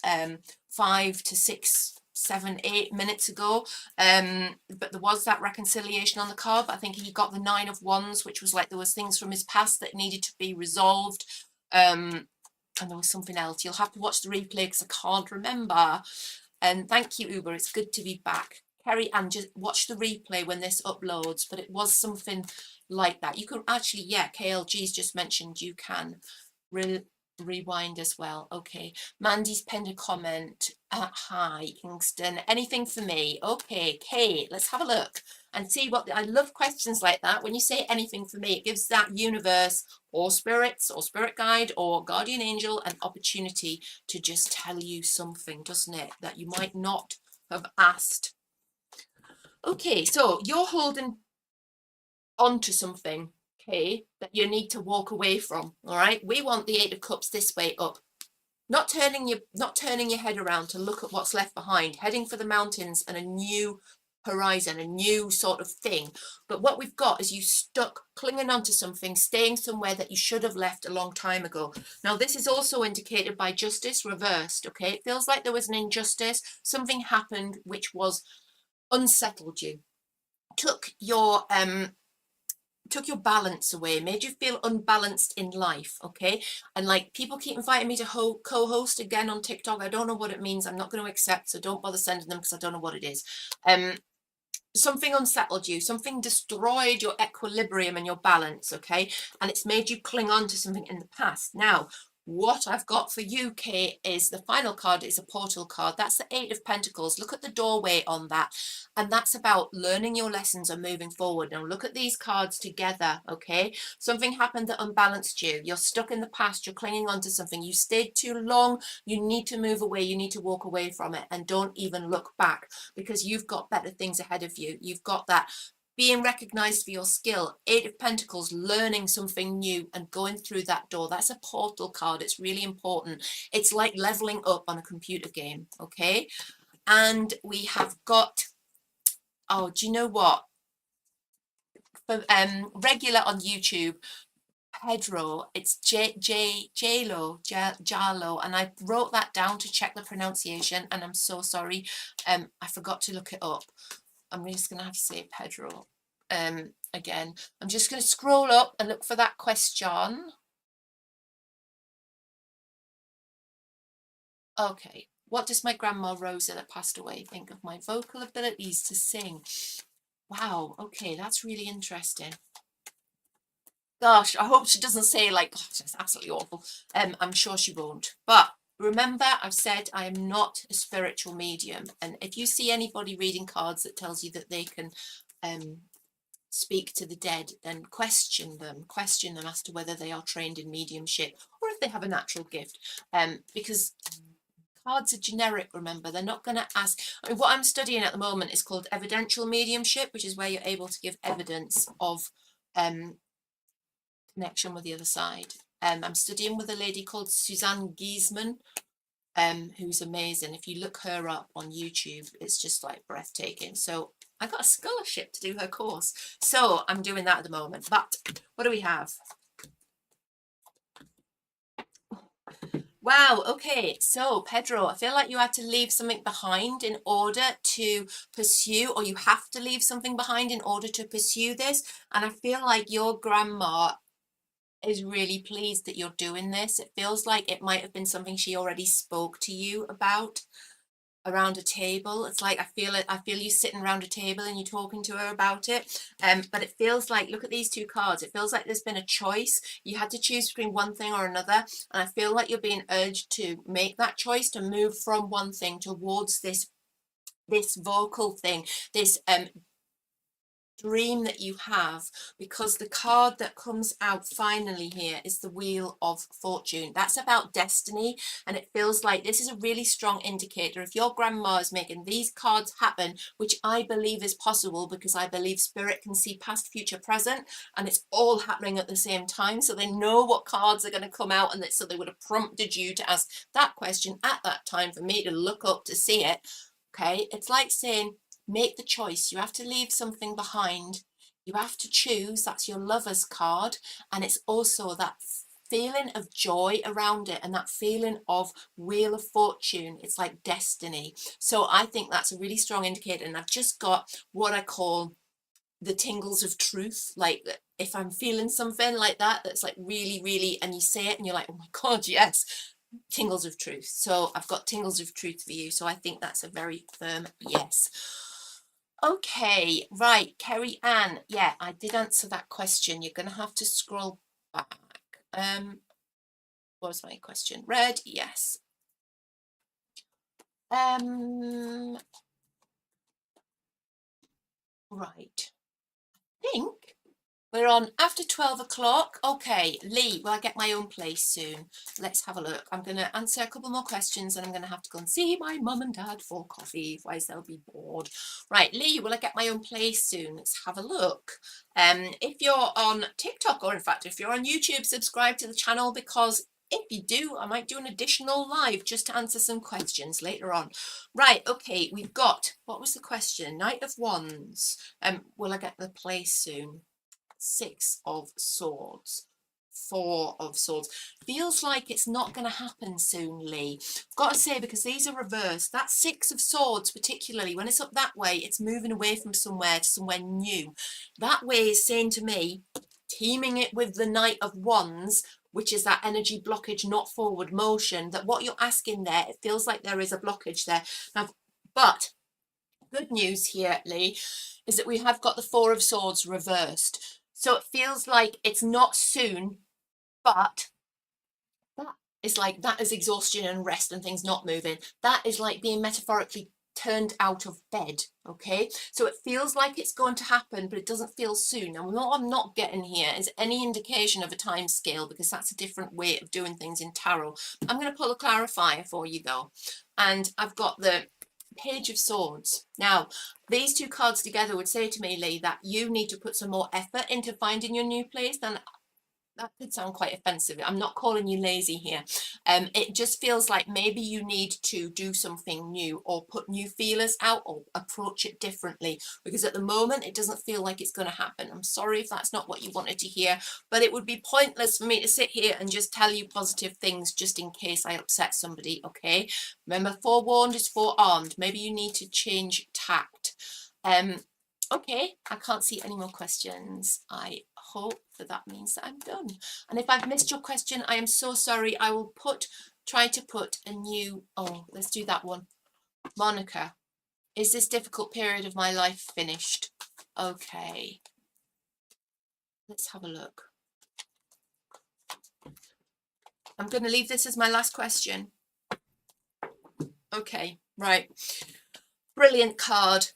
5 to 6, 7, 8 minutes ago. But there was that reconciliation on the card. But I think he got the Nine of Wands, which was like there was things from his past that needed to be resolved. And there was something else. You'll have to watch the replay because I can't remember. And thank you, Uber. It's good to be back. Carrie Ann, just watch the replay when this uploads, but it was something like that. You can actually, yeah, KLG's just mentioned you can rewind as well. Okay, Mandy's penned a comment. Hi, Kingston. Anything for me? Okay, Kate, let's have a look and see what I love questions like that. When you say anything for me, it gives that universe or spirits or spirit guide or guardian angel an opportunity to just tell you something, doesn't it, that you might not have asked. Okay, so you're holding onto something, okay, that you need to walk away from. All right, we want the Eight of Cups this way up, not turning your head around to look at what's left behind, heading for the mountains and a new horizon, a new sort of thing. But what we've got is you stuck clinging onto something, staying somewhere that you should have left a long time ago. Now this is also indicated by Justice reversed. Okay, it feels like there was an injustice, something happened which was unsettled you, took your balance away, made you feel unbalanced in life. Okay, and like people keep inviting me to co-host again on TikTok. I don't know what it means. I'm not going to accept, so don't bother sending them because I don't know what it is. Something unsettled you, something destroyed your equilibrium and your balance. Okay, and it's made you cling on to something in the past. Now what I've got for you, Kate, is the final card is a portal card. That's the Eight of Pentacles. Look at the doorway on that. And that's about learning your lessons and moving forward. Now look at these cards together, okay? Something happened that unbalanced you. You're stuck in the past. You're clinging on to something. You stayed too long. You need to move away. You need to walk away from it and don't even look back because you've got better things ahead of you. You've got that being recognized for your skill. Eight of Pentacles, learning something new and going through that door. That's a portal card. It's really important. It's like leveling up on a computer game, okay? And we have got, oh, do you know what? For regular on YouTube, Pedro, it's Jalo, and I wrote that down to check the pronunciation, and I'm so sorry. I forgot to look it up. I'm just gonna have to say Pedro again. I'm just gonna scroll up and look for that question. Okay, what does my grandma Rosa that passed away think of my vocal abilities to sing? Wow, okay, that's really interesting. Gosh, I hope she doesn't say like, oh, that's absolutely awful. I'm sure she won't. But remember, I've said I am not a spiritual medium. And if you see anybody reading cards that tells you that they can speak to the dead, then question them as to whether they are trained in mediumship or if they have a natural gift. Because cards are generic, remember, they're not going to ask. I mean, what I'm studying at the moment is called evidential mediumship, which is where you're able to give evidence of connection with the other side. I'm studying with a lady called Suzanne Giesman, who's amazing. If you look her up on YouTube, it's just like breathtaking. So I got a scholarship to do her course. So I'm doing that at the moment. But what do we have? Wow, okay, so Pedro, I feel like you had to leave something behind in order to pursue, or you have to leave something behind in order to pursue this. And I feel like your grandma is really pleased that you're doing this. It feels like it might have been something she already spoke to you about around a table. It's like I feel you sitting around a table and you're talking to her about it. But it feels like, look at these two cards, it feels like there's been a choice. You had to choose between one thing or another, and I feel like you're being urged to make that choice, to move from one thing towards this vocal thing, this dream that you have, because the card that comes out finally here is the Wheel of Fortune. That's about destiny, and it feels like this is a really strong indicator. If your grandma is making these cards happen, which I believe is possible, because I believe spirit can see past, future, present, and it's all happening at the same time, so they know what cards are going to come out, and so they would have prompted you to ask that question at that time for me to look up to see it. Okay, it's like saying, make the choice. You have to leave something behind. You have to choose. That's your Lover's card. And it's also that feeling of joy around it, and that feeling of Wheel of Fortune. It's like destiny. So I think that's a really strong indicator. And I've just got what I call the tingles of truth. Like, if I'm feeling something like that, that's like really, really, and you say it and you're like, oh my God, yes, tingles of truth. So I've got tingles of truth for you. So I think that's a very firm yes. Okay, right, Kerry Ann. Yeah, I did answer that question. You're going to have to scroll back. What was my question? Red, yes. Right. I think we're on after 12 o'clock. Okay, Lee, will I get my own place soon? Let's have a look. I'm going to answer a couple more questions, and I'm going to have to go and see my mum and dad for coffee, otherwise they'll be bored. Right, Lee, will I get my own place soon? Let's have a look. If you're on TikTok, or in fact, if you're on YouTube, subscribe to the channel, because if you do, I might do an additional live just to answer some questions later on. Right, okay, we've got, what was the question? Knight of Wands. Will I get the place soon? Six of Swords, Four of Swords. Feels like it's not going to happen soon, Lee. I've got to say, because these are reversed, that Six of Swords, particularly when it's up that way, it's moving away from somewhere to somewhere new. That way is saying to me, teaming it with the Knight of Wands, which is that energy blockage, not forward motion, that what you're asking there, it feels like there is a blockage there. Now, but good news here, Lee, is that we have got the Four of Swords reversed. So it feels like it's not soon, but that is like, that is exhaustion and rest and things not moving. That is like being metaphorically turned out of bed. Okay, so it feels like it's going to happen, but it doesn't feel soon. And what I'm not getting here is any indication of a time scale, because that's a different way of doing things in tarot. I'm going to pull a clarifier for you though, and I've got the Page of Swords. Now, these two cards together would say to me, Lee, that you need to put some more effort into finding your new place. Then that could sound quite offensive. I'm not calling you lazy here. It just feels like maybe you need to do something new, or put new feelers out, or approach it differently, because at the moment it doesn't feel like it's going to happen. I'm sorry if that's not what you wanted to hear, but it would be pointless for me to sit here and just tell you positive things just in case I upset somebody. Okay, remember, forewarned is forearmed. Maybe you need to change tact. Okay, I can't see any more questions. I hope that means that I'm done. And if I've missed your question, I am so sorry. I will try to put a new, oh, let's do that one. Monica, is this difficult period of my life finished? Okay, let's have a look. I'm going to leave this as my last question. Okay, right. Brilliant card,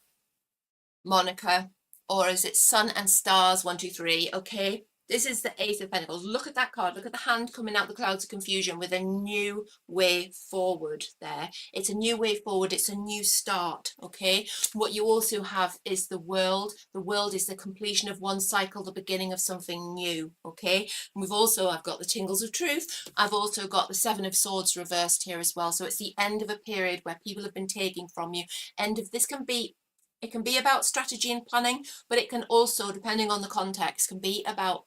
Monica. Or is it Sun and Stars, 1, 2, 3? Okay, This is the Ace of Pentacles. Look at that card. Look at the hand coming out the clouds of confusion with a new way forward there. It's a new way forward. It's a new start, okay? What you also have is the world. The world is the completion of one cycle, the beginning of something new, okay? And I've got the tingles of truth. I've also got the Seven of Swords reversed here as well. So it's the end of a period where people have been taking from you. It can be about strategy and planning, but it can also, depending on the context, can be about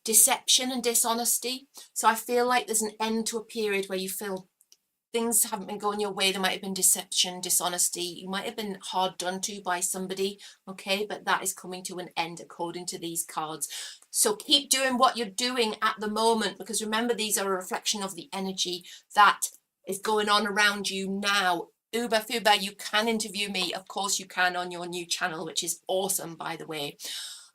deception and dishonesty. So I feel like there's an end to a period where you feel things haven't been going your way. There might have been deception, dishonesty. You might have been hard done to by somebody, okay? But that is coming to an end according to these cards. So keep doing what you're doing at the moment, because remember, these are a reflection of the energy that is going on around you now. Uber Fuba, you can interview me. Of course you can, on your new channel, which is awesome, by the way.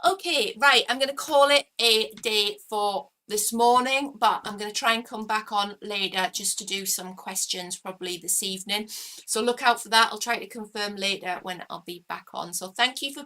Okay, right, I'm going to call it a day for this morning, but I'm going to try and come back on later just to do some questions, probably this evening. So look out for that. I'll try to confirm later when I'll be back on. So thank you for